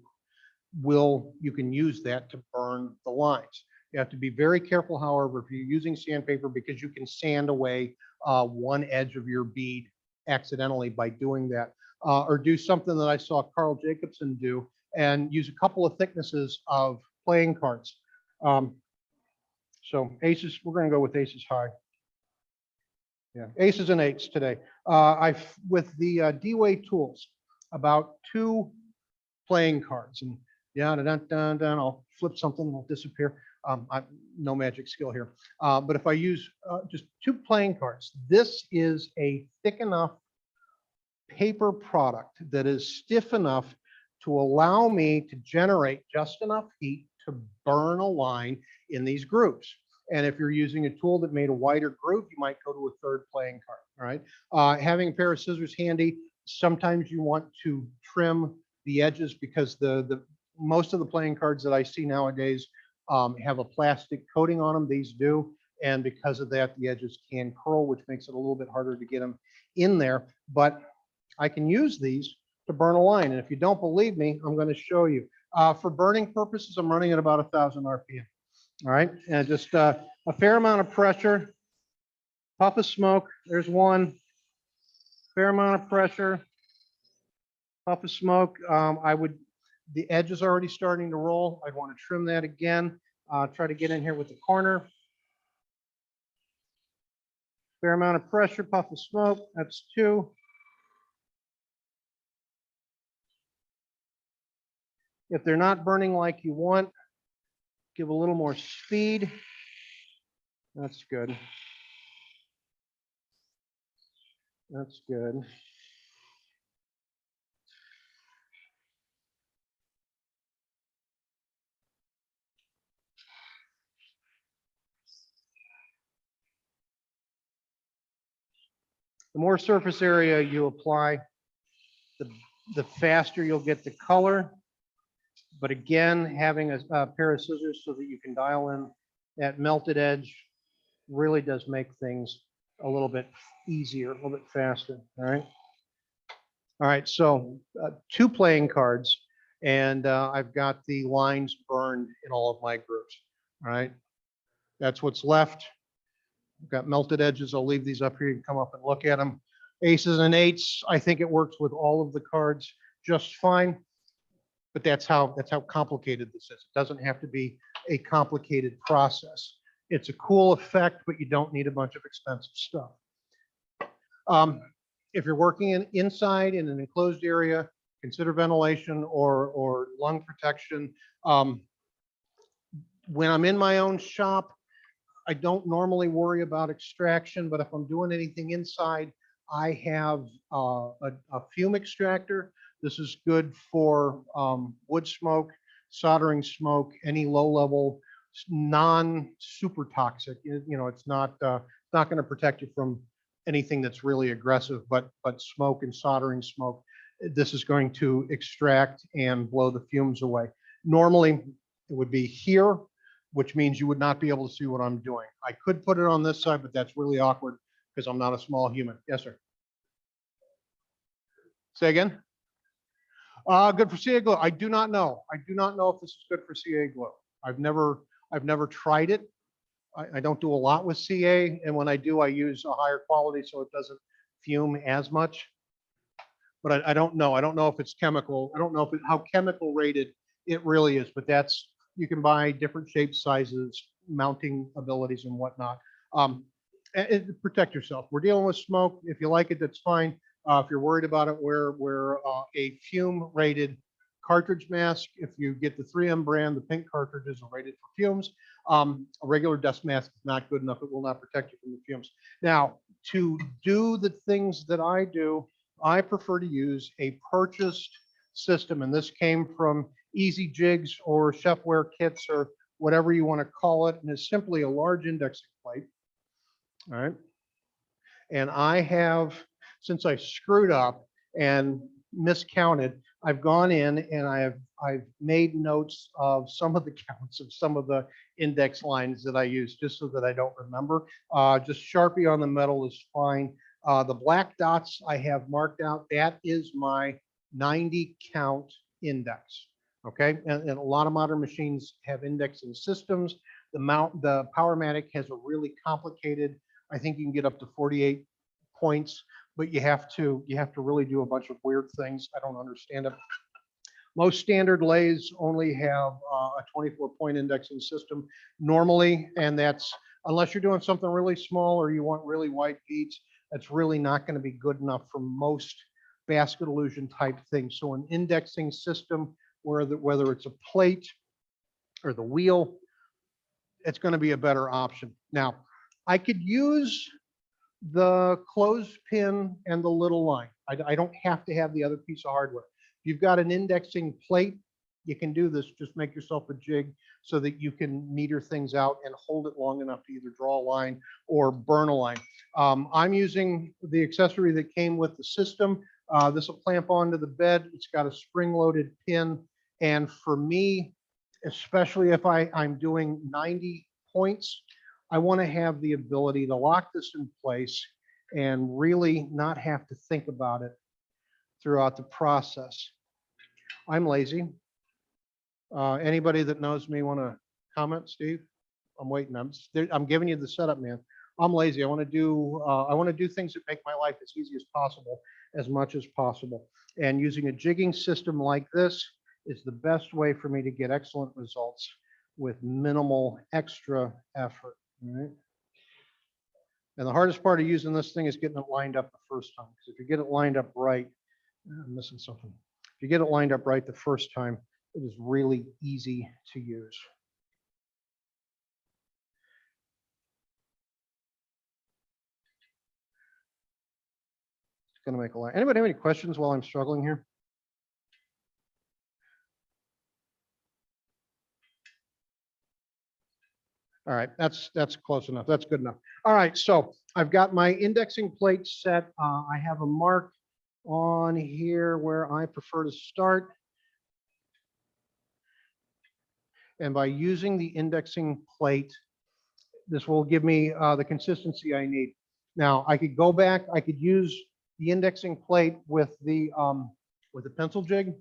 A: You can use that to burn the lines. You have to be very careful, however, if you're using sandpaper, because you can sand away one edge of your bead accidentally by doing that. Or do something that I saw Carl Jacobson do and use a couple of thicknesses of playing cards. So aces, we're going to go with aces high. Yeah, aces and eights today. With the D-Way tools, about 2 playing cards, and I'll flip something, it'll disappear. No magic skill here. But if I use just 2 playing cards, this is a thick enough paper product that is stiff enough to allow me to generate just enough heat to burn a line in these grooves. And if you're using a tool that made a wider groove, you might go to a third playing card. All right. Having a pair of scissors handy. Sometimes you want to trim the edges because the most of the playing cards that I see nowadays have a plastic coating on them. These do. And because of that, the edges can curl, which makes it a little bit harder to get them in there. But I can use these to burn a line. And if you don't believe me, I'm going to show you. For burning purposes, I'm running at about 1,000 RPM. All right. And just a fair amount of pressure. Puff of smoke. There's one. Fair amount of pressure. Puff of smoke. The edge is already starting to roll. I'd want to trim that again. Try to get in here with the corner. Fair amount of pressure, puff of smoke. That's two. If they're not burning like you want, give a little more speed. That's good. That's good. The more surface area you apply, the faster you'll get the color. But again, having a pair of scissors so that you can dial in that melted edge really does make things a little bit easier, a little bit faster. All right. All right. So 2 playing cards, and I've got the lines burned in all of my grooves. All right. That's what's left. I've got melted edges. I'll leave these up here. You can come up and look at them. Aces and eights. I think it works with all of the cards just fine. But that's how complicated this is. It doesn't have to be a complicated process. It's a cool effect, but you don't need a bunch of expensive stuff. If you're working inside in an enclosed area, consider ventilation or lung protection. When I'm in my own shop, I don't normally worry about extraction, but if I'm doing anything inside, I have a fume extractor. This is good for wood smoke, soldering smoke, any low-level, non-super toxic. It's not going to protect you from anything that's really aggressive, but smoke and soldering smoke. This is going to extract and blow the fumes away. Normally, it would be here, which means you would not be able to see what I'm doing. I could put it on this side, but that's really awkward because I'm not a small human. Yes, sir. Say again. Good for CA glue. I do not know. I do not know if this is good for CA glue. I've never tried it. I don't do a lot with CA, and when I do, I use a higher quality so it doesn't fume as much. But I don't know. I don't know if it's chemical. I don't know how chemical rated it really is. But you can buy different shapes, sizes, mounting abilities, and whatnot. And protect yourself. We're dealing with smoke. If you like it, that's fine. If you're worried about it, wear a fume rated cartridge mask. If you get the 3M brand, the pink cartridges are rated for fumes. A regular dust mask is not good enough. It will not protect you from the fumes. Now, to do the things that I do, I prefer to use a purchased system. And this came from Easy Jigs or Chefware kits or whatever you want to call it. And it's simply a large indexing plate. All right. And I have, since I screwed up and miscounted, I've gone in and I've made notes of some of the counts of some of the index lines that I use, just so that I don't remember. Just Sharpie on the metal is fine. The black dots I have marked out, that is my 90 count index. Okay, and a lot of modern machines have indexing systems. The Powermatic has a really complicated, I think you can get up to 48 points, but you have to really do a bunch of weird things. I don't understand it. Most standard lathes only have a 24-point indexing system normally, and that's unless you're doing something really small or you want really wide beads, that's really not going to be good enough for most basket illusion type things. So an indexing system, whether it's a plate or the wheel, it's going to be a better option. Now, I could use the clothespin and the little line. I don't have to have the other piece of hardware. If you've got an indexing plate, you can do this. Just make yourself a jig so that you can meter things out and hold it long enough to either draw a line or burn a line. I'm using the accessory that came with the system. This will clamp onto the bed. It's got a spring-loaded pin. And for me, especially if I'm doing 90 points, I want to have the ability to lock this in place and really not have to think about it throughout the process. I'm lazy. Anybody that knows me want to comment, Steve? I'm waiting. I'm giving you the setup, man. I'm lazy. I want to do things that make my life as easy as possible, as much as possible. And using a jigging system like this is the best way for me to get excellent results with minimal extra effort. All right. And the hardest part of using this thing is getting it lined up the first time. Because if you get it lined up right, I'm missing something. If you get it lined up right the first time, it is really easy to use. It's going to make a line. Anybody have any questions while I'm struggling here? All right, that's close enough. That's good enough. All right, so I've got my indexing plate set. I have a mark on here where I prefer to start. And by using the indexing plate, this will give me the consistency I need. Now, I could go back, I could use the indexing plate with the pencil jig.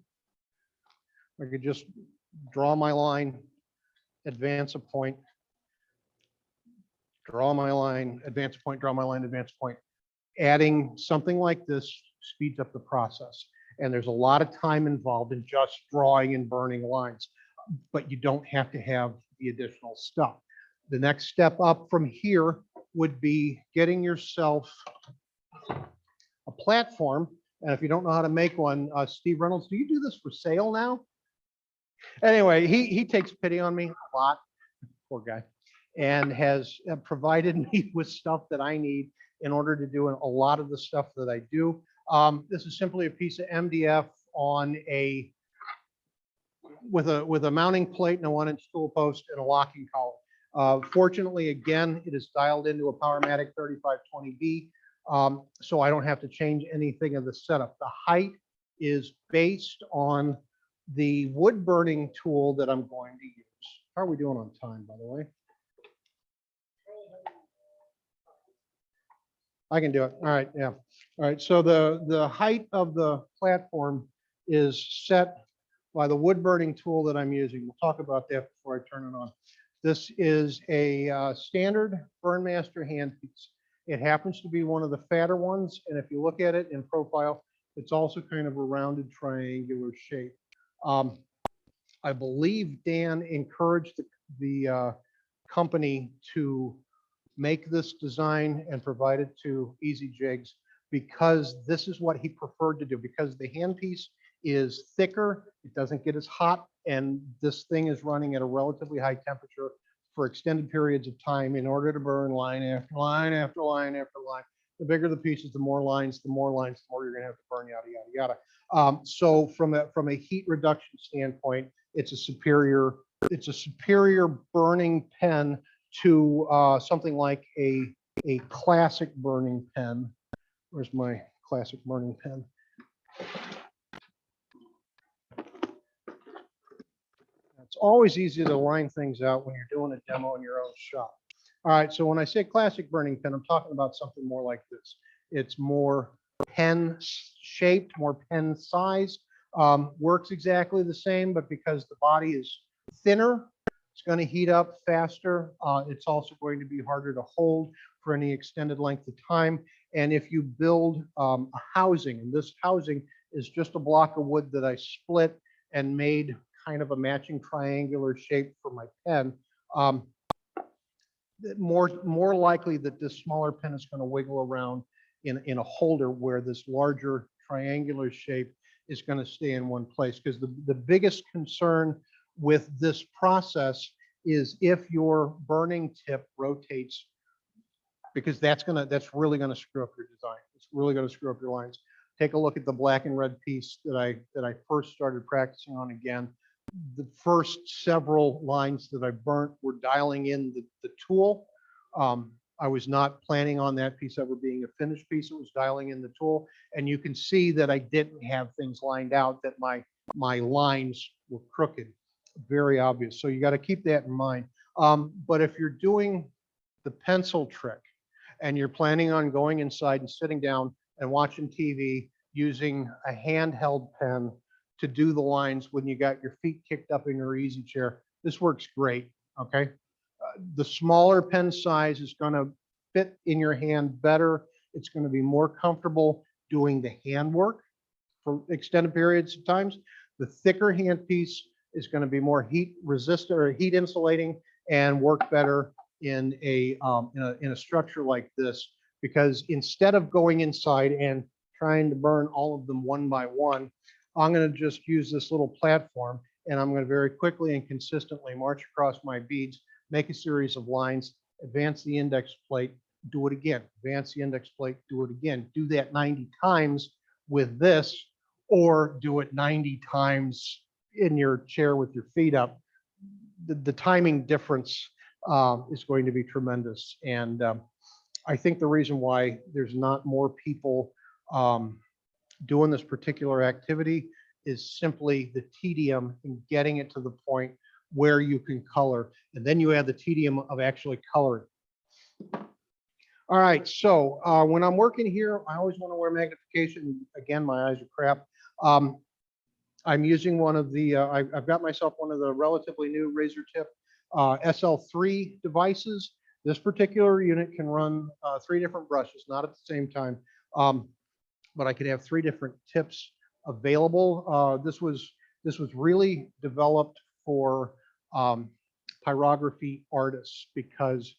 A: I could just draw my line, advance a point, draw my line, advance a point, draw my line, advance a point. Adding something like this speeds up the process. And there's a lot of time involved in just drawing and burning lines, but you don't have to have the additional stuff. The next step up from here would be getting yourself a platform. And if you don't know how to make one, Steve Reynolds, do you do this for sale now? Anyway, he takes pity on me a lot, poor guy, and has provided me with stuff that I need in order to do a lot of the stuff that I do. This is simply a piece of MDF on with a mounting plate and a 1-inch tool post and a locking collar. Fortunately, again, it is dialed into a Powermatic 3520B, so I don't have to change anything of the setup. The height is based on the wood burning tool that I'm going to use. How are we doing on time, by the way? I can do it. All right, yeah. All right, so the height of the platform is set by the wood burning tool that I'm using. We'll talk about that before I turn it on. This is a standard Burnmaster handpiece. It happens to be one of the fatter ones, and if you look at it in profile, it's also kind of a rounded triangular shape. I believe Dan encouraged the company to make this design and provide it to Easy Jigs because this is what he preferred to do, because the handpiece is thicker, it doesn't get as hot, and this thing is running at a relatively high temperature for extended periods of time in order to burn line after line after line after line. The bigger the pieces, the more lines, the more you're gonna have to burn, yada, yada, yada. So from a heat reduction standpoint, it's a superior burning pen to something like a classic burning pen. Where's my classic burning pen? It's always easy to line things out when you're doing a demo in your own shop. All right, so when I say classic burning pen, I'm talking about something more like this. It's more pen shaped, more pen size. Works exactly the same, but because the body is thinner, it's going to heat up faster. It's also going to be harder to hold for any extended length of time. And if you build a housing, and this housing is just a block of wood that I split and made kind of a matching triangular shape for my pen, more likely that this smaller pen is going to wiggle around in a holder where this larger triangular shape is going to stay in one place. Because the biggest concern with this process is if your burning tip rotates, because that's really going to screw up your design. It's really going to screw up your lines. Take a look at the black and red piece that I first started practicing on again. the first several lines that I burnt were dialing in the tool. I was not planning on that piece ever being a finished piece. It was dialing in the tool. And you can see that I didn't have things lined out, that my lines were crooked. Very obvious. So you got to keep that in mind. But if you're doing the pencil trick and you're planning on going inside and sitting down and watching TV using a handheld pen to do the lines when you got your feet kicked up in your easy chair, this works great. Okay. The smaller pen size is going to fit in your hand better. It's going to be more comfortable doing the handwork for extended periods of times. The thicker handpiece is going to be more heat resistant or heat insulating and work better in a structure like this, because instead of going inside and trying to burn all of them one by one, I'm going to just use this little platform, and I'm going to very quickly and consistently march across my beads, make a series of lines, advance the index plate, do it again, advance the index plate, do it again. Do that 90 times with this, or do it 90 times in your chair with your feet up. The timing difference is going to be tremendous. And I think the reason why there's not more people doing this particular activity is simply the tedium in getting it to the point where you can color. And then you add the tedium of actually coloring. All right, so when I'm working here, I always want to wear magnification. Again, my eyes are crap. I'm using one of the, I've got myself one of the relatively new razor tip SL3 devices. This particular unit can run 3 different brushes, not at the same time, but I could have 3 different tips available. This was really developed for pyrography artists, because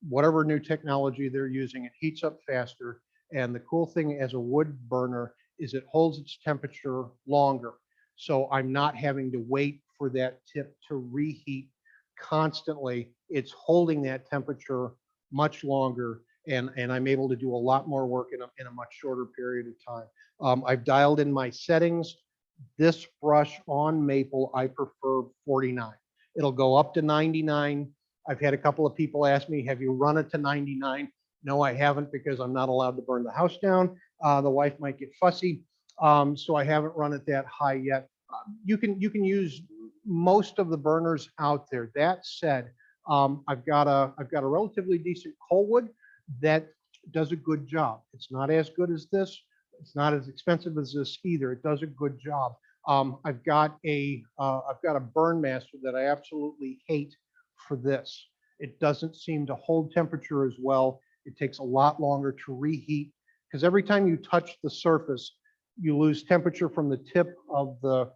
A: whatever new technology they're using, it heats up faster. And the cool thing as a wood burner is it holds its temperature longer. So I'm not having to wait for that tip to reheat constantly. It's holding that temperature much longer, and I'm able to do a lot more work in a much shorter period of time. I've dialed in my settings. This brush on maple, I prefer 49. It'll go up to 99. I've had a couple of people ask me, have you run it to 99? No, I haven't, because I'm not allowed to burn the house down. The wife might get fussy. So I haven't run it that high yet. You can use most of the burners out there. That said, I've got a relatively decent Coalwood that does a good job. It's not as good as this. It's not as expensive as this either. It does a good job. I've got a Burn Master that I absolutely hate for this. It doesn't seem to hold temperature as well. It takes a lot longer to reheat, because every time you touch the surface, you lose temperature from the tip of the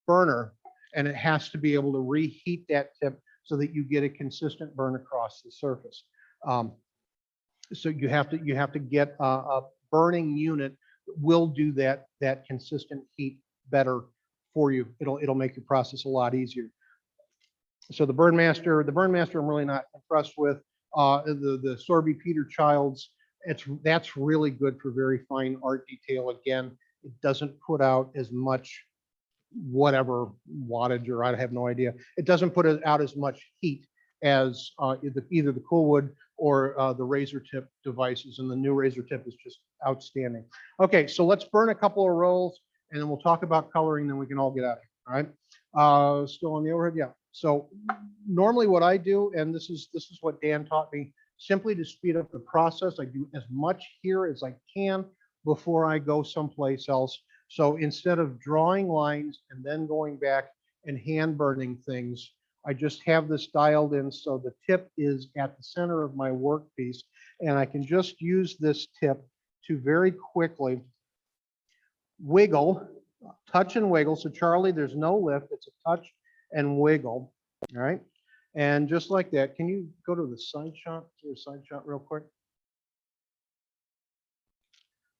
A: burner, and it has to be able to reheat that tip so that you get a consistent burn across the surface. So you have to get a burning unit that will do that consistent heat better for you. It'll make your process a lot easier. So the Burn Master I'm really not impressed with. The Sorby Peter Childs, that's really good for very fine art detail. Again, it doesn't put out as much whatever wattage, or I have no idea. It doesn't put out as much heat as either the Coolwood or the razor tip devices, and the new razor tip is just outstanding. Okay, so let's burn a couple of rolls, and then we'll talk about coloring, then we can all get out of here. All right, still on the overhead, yeah. So normally what I do, and this is what Dan taught me, simply to speed up the process, I do as much here as I can before I go someplace else. So instead of drawing lines and then going back and hand burning things, I just have this dialed in so the tip is at the center of my workpiece, and I can just use this tip to very quickly wiggle, touch and wiggle. So Charlie, there's no lift, it's a touch and wiggle. All right. And just like that, can you go to the side shot? Do a side shot real quick.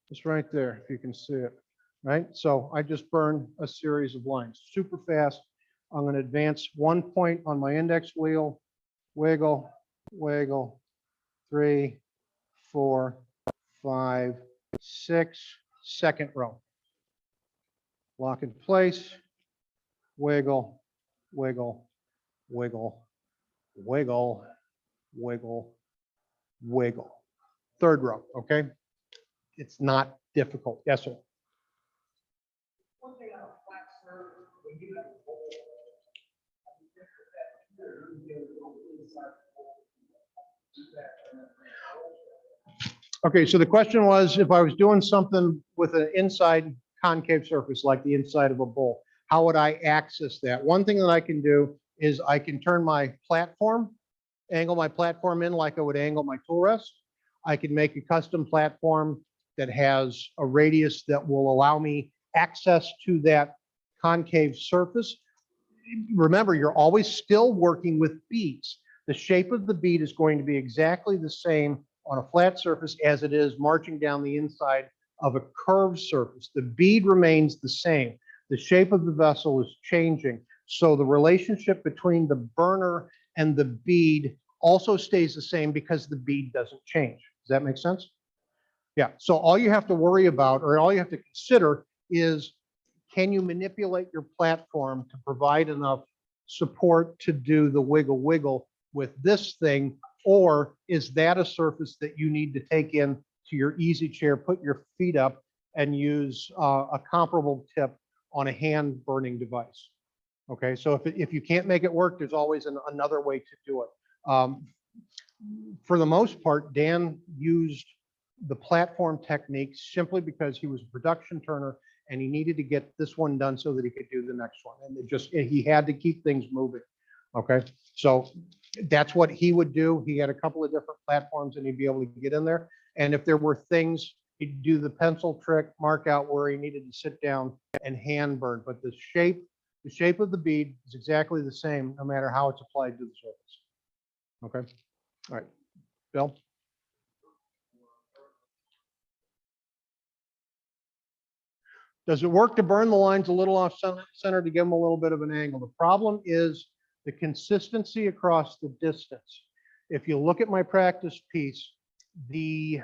A: Just right there, if you can see it. Right. So I just burned a series of lines super fast. I'm going to advance 1 point on my index wheel, wiggle, wiggle, 3, 4, 5, 6, second row. Lock in place, wiggle, wiggle, wiggle, wiggle, wiggle, wiggle. Third row, okay? It's not difficult. Yes, sir.
B: One thing on a flat surface, when you have a hole, I mean, just put that here, you get a little inside the hole. Do that.
A: Okay, so the question was, if I was doing something with an inside concave surface, like the inside of a bowl, how would I access that? One thing that I can do is I can turn my platform, angle my platform in like I would angle my tool rest. I can make a custom platform that has a radius that will allow me access to that concave surface. Remember, you're always still working with beads. The shape of the bead is going to be exactly the same on a flat surface as it is marching down the inside of a curved surface. The bead remains the same. The shape of the vessel is changing. So the relationship between the burner and the bead also stays the same because the bead doesn't change. Does that make sense? Yeah. So all you have to worry about, or all you have to consider, is can you manipulate your platform to provide enough support to do the wiggle wiggle with this thing? Or is that a surface that you need to take in to your easy chair, put your feet up, and use a comparable tip on a hand burning device? Okay, so if you can't make it work, there's always another way to do it. For the most part, Dan used the platform technique simply because he was a production turner and he needed to get this one done so that he could do the next one. And he had to keep things moving. Okay, so that's what he would do. He had a couple of different platforms and he'd be able to get in there. And if there were things, he'd do the pencil trick, mark out where he needed to sit down and hand burn. But the shape of the bead is exactly the same no matter how it's applied to the surface. Okay, all right, Bill. Does it work to burn the lines a little off center to give them a little bit of an angle? The problem is the consistency across the distance. If you look at my practice piece, the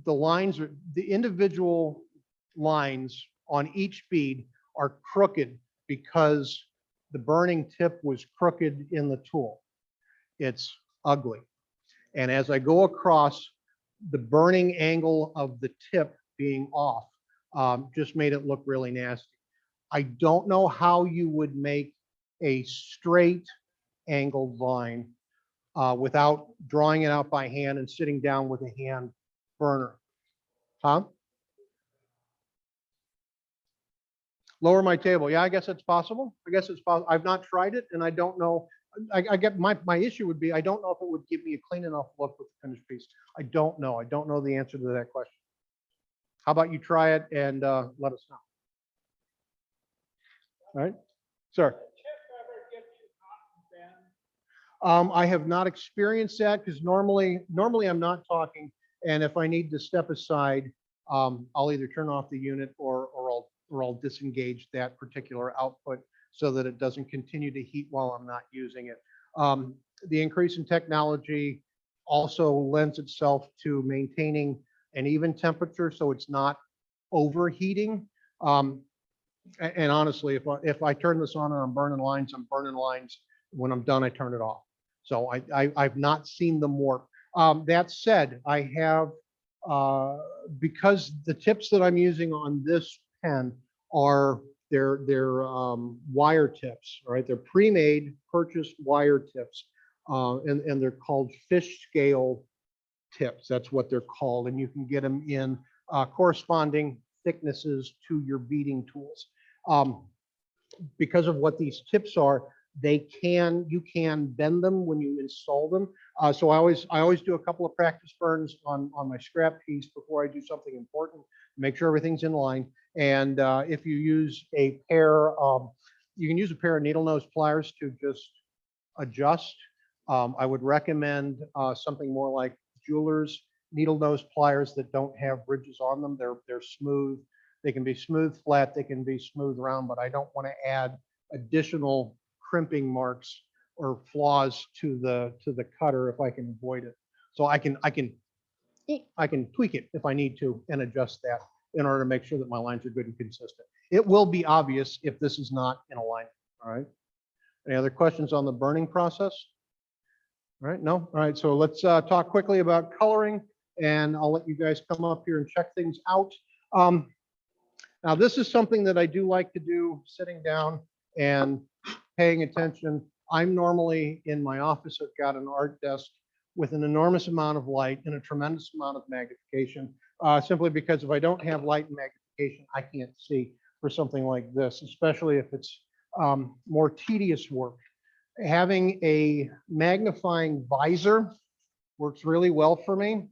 A: lines are, the individual lines on each bead are crooked because the burning tip was crooked in the tool. It's ugly. And as I go across, the burning angle of the tip being off just made it look really nasty. I don't know how you would make a straight angled line without drawing it out by hand and sitting down with a hand burner. Huh? Lower my table. Yeah, I guess it's possible. I guess it's possible. I've not tried it and I don't know. I get my issue would be, I don't know if it would give me a clean enough look with the finished piece. I don't know. I don't know the answer to that question. How about you try it and let us know? All right, sir.
B: Does the tip ever get too hot and bend?
A: I have not experienced that because normally I'm not talking, and if I need to step aside, I'll either turn off the unit or I'll disengage that particular output so that it doesn't continue to heat while I'm not using it. The increase in technology also lends itself to maintaining an even temperature so it's not overheating. And honestly, if I turn this on and I'm burning lines, I'm burning lines. When I'm done, I turn it off. So I've not seen them warp. That said, I have, because the tips that I'm using on this pen are they're wire tips, right? They're pre-made, purchased wire tips, and they're called fish scale tips. That's what they're called, and you can get them in corresponding thicknesses to your beading tools. Because of what these tips are, you can bend them when you install them. So I always do a couple of practice burns on my scrap piece before I do something important, make sure everything's in line. And if you use a pair, you can use a pair of needle nose pliers to just adjust. I would recommend something more like jeweler's needle nose pliers that don't have ridges on them. They're smooth. They can be smooth flat, they can be smooth round, but I don't want to add additional crimping marks or flaws to the cutter if I can avoid it. So I can tweak it if I need to and adjust that in order to make sure that my lines are good and consistent. It will be obvious if this is not in alignment, all right? Any other questions on the burning process? All right, no? All right, so let's talk quickly about coloring, and I'll let you guys come up here and check things out. Now, this is something that I do like to do, sitting down and paying attention. I'm normally in my office. I've got an art desk with an enormous amount of light and a tremendous amount of magnification, simply because if I don't have light and magnification, I can't see for something like this, especially if it's more tedious work. Having a magnifying visor works really well for me.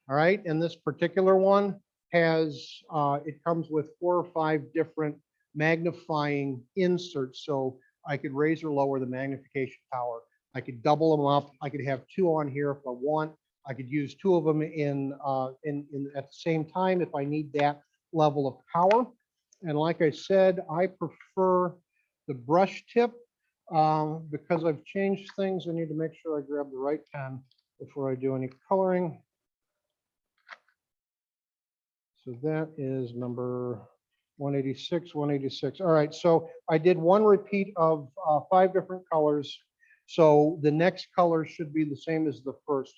A: All right, and this particular one has, it comes with 4 or 5 different magnifying inserts. So I could raise or lower the magnification power. I could double them up. I could have 2 on here if I want. I could use 2 of them in at the same time if I need that level of power. And like I said, I prefer the brush tip because I've changed things. I need to make sure I grab the right pen before I do any coloring. So that is number 186, 186. All right, so I did one repeat of 5 different colors. So the next color should be the same as the first.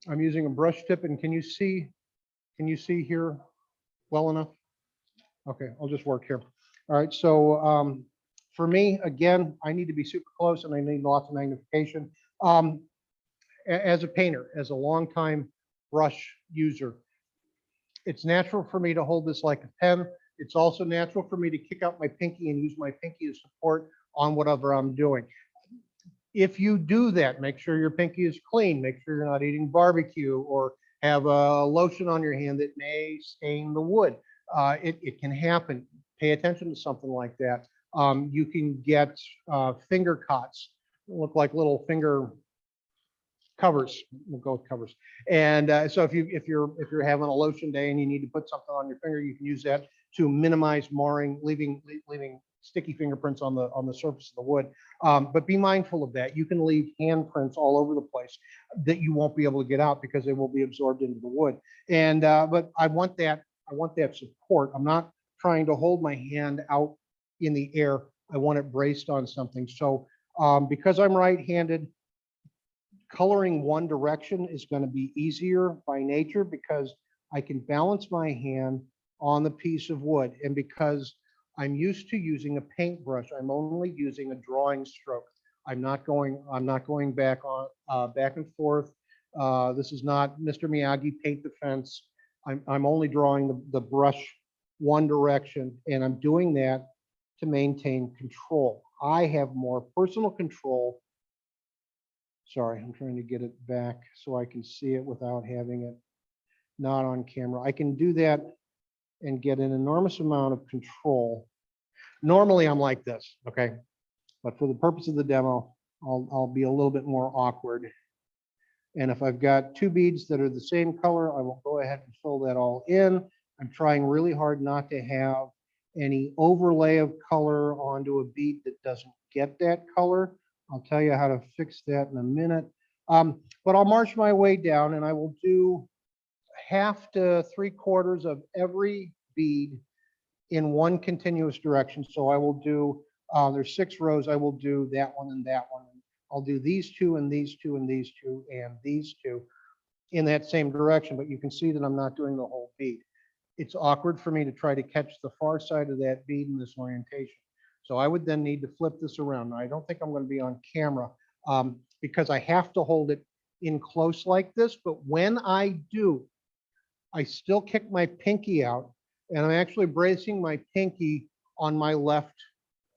A: I'm using a brush tip, and can you see here well enough? Okay, I'll just work here. All right, so for me, again, I need to be super close and I need lots of magnification. As a painter, as a longtime brush user, it's natural for me to hold this like a pen. It's also natural for me to kick out my pinky and use my pinky as support on whatever I'm doing. If you do that, make sure your pinky is clean. Make sure you're not eating barbecue or have a lotion on your hand that may stain the wood. It can happen. Pay attention to something like that. You can get finger cuts, look like little finger covers. We'll go with covers. And so if you're having a lotion day and you need to put something on your finger, you can use that to minimize marring, leaving sticky fingerprints on the surface of the wood. But be mindful of that. You can leave handprints all over the place that you won't be able to get out because they will be absorbed into the wood. And but I want that support. I'm not trying to hold my hand out in the air. I want it braced on something. So because I'm right-handed, coloring one direction is going to be easier by nature because I can balance my hand on the piece of wood. And because I'm used to using a paintbrush, I'm only using a drawing stroke. I'm not going back and forth. This is not Mr. Miyagi paint the fence. I'm only drawing the brush one direction, and I'm doing that to maintain control. I have more personal control. Sorry, I'm trying to get it back so I can see it without having it not on camera. I can do that and get an enormous amount of control. Normally I'm like this, okay? But for the purpose of the demo, I'll be a little bit more awkward. And if I've got 2 beads that are the same color, I will go ahead and fill that all in. I'm trying really hard not to have any overlay of color onto a bead that doesn't get that color. I'll tell you how to fix that in a minute. But I'll march my way down and I will do 1/2 to 3/4 of every bead in one continuous direction. So I will do, there's 6 rows. I will do that one and that one. I'll do these 2 and these 2 and these 2 and these 2 in that same direction. But you can see that I'm not doing the whole bead. It's awkward for me to try to catch the far side of that bead in this orientation. So I would then need to flip this around. Now, I don't think I'm going to be on camera because I have to hold it in close like this. But when I do, I still kick my pinky out, and I'm actually bracing my pinky on my left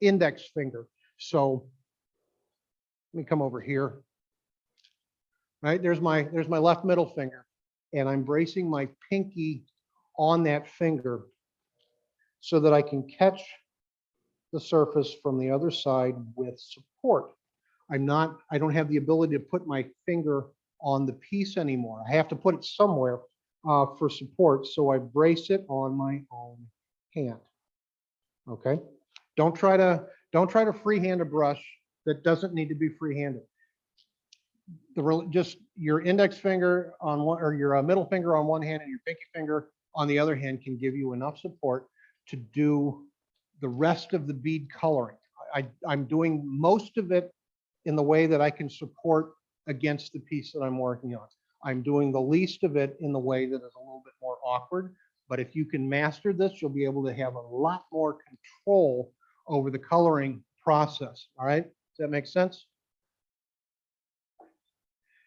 A: index finger. So let me come over here. Right, there's my left middle finger, and I'm bracing my pinky on that finger so that I can catch the surface from the other side with support. I don't have the ability to put my finger on the piece anymore. I have to put it somewhere for support, so I brace it on my own hand. Okay, don't try to freehand a brush that doesn't need to be freehanded. Just your index finger on one, or your middle finger on one hand and your pinky finger on the other hand can give you enough support to do the rest of the bead coloring. I'm doing most of it in the way that I can support against the piece that I'm working on. I'm doing the least of it in the way that is a little bit more awkward. But if you can master this, you'll be able to have a lot more control over the coloring process. All right, does that make sense?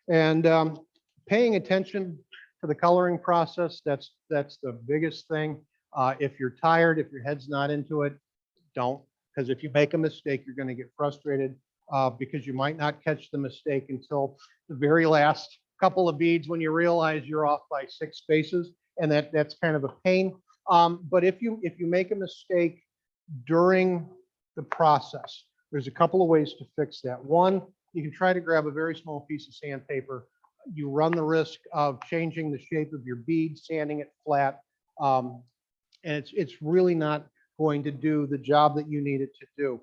A: And paying attention to the coloring process, that's the biggest thing. If you're tired, if your head's not into it, don't, because if you make a mistake, you're going to get frustrated because you might not catch the mistake until the very last couple of beads when you realize you're off by 6 spaces, and that's kind of a pain. But if you make a mistake during the process, there's a couple of ways to fix that. One, you can try to grab a very small piece of sandpaper. You run the risk of changing the shape of your bead, sanding it flat, and it's really not going to do the job that you need it to do.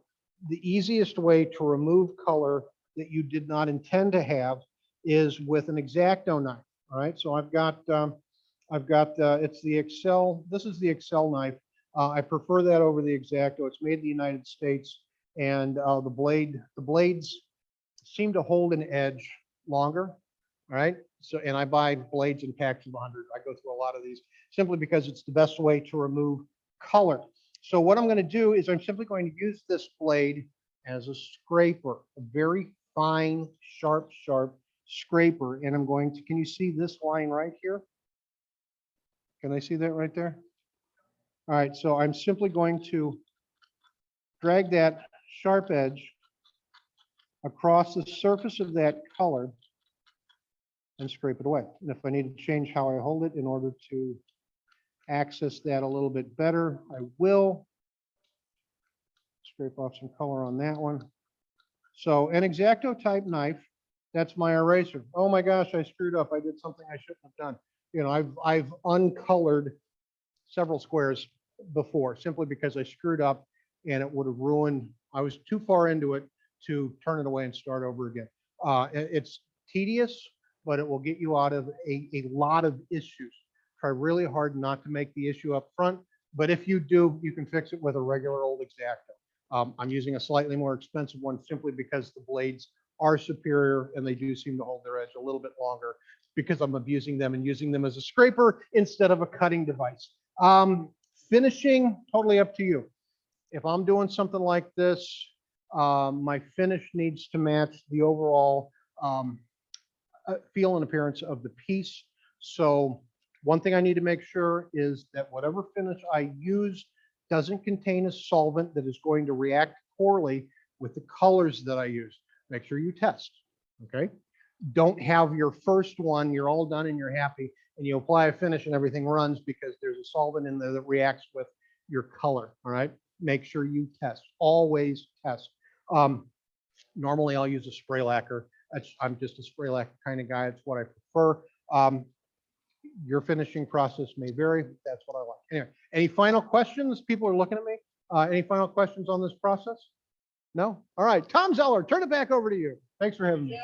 A: The easiest way to remove color that you did not intend to have is with an X-Acto knife. All right, so I've got it's the Excel. This is the Excel knife. I prefer that over the X-Acto. It's made in the United States, and the blades seem to hold an edge longer. All right, so and I buy blades in packs of 100. I go through a lot of these simply because it's the best way to remove color. So what I'm going to do is I'm simply going to use this blade as a scraper, a very fine, sharp scraper. And I'm going to, can you see this line right here? Can I see that right there? All right, so I'm simply going to drag that sharp edge across the surface of that color and scrape it away. And if I need to change how I hold it in order to access that a little bit better, I will. Scrape off some color on that one. So an X-Acto type knife, that's my eraser. Oh my gosh, I screwed up. I did something I shouldn't have done. You know, I've uncolored several squares before simply because I screwed up and it would have ruined, I was too far into it to turn it away and start over again. It's tedious, but it will get you out of a lot of issues. Try really hard not to make the issue up front, but if you do, you can fix it with a regular old X-Acto. I'm using a slightly more expensive one simply because the blades are superior and they do seem to hold their edge a little bit longer because I'm abusing them and using them as a scraper instead of a cutting device. Finishing, totally up to you. If I'm doing something like this, my finish needs to match the overall feel and appearance of the piece. So one thing I need to make sure is that whatever finish I use doesn't contain a solvent that is going to react poorly with the colors that I use. Make sure you test, okay? Don't have your first one, you're all done and you're happy, and you apply a finish and everything runs because there's a solvent in there that reacts with your color, all right? Make sure you test, always test. Normally I'll use a spray lacquer. I'm just a spray lacquer kind of guy, it's what I prefer. Your finishing process may vary. That's what I like. Anyway, any final questions? People are looking at me. Any final questions on this process? No? All right. Tom Zeller, turn it back over to you. Thanks for having me.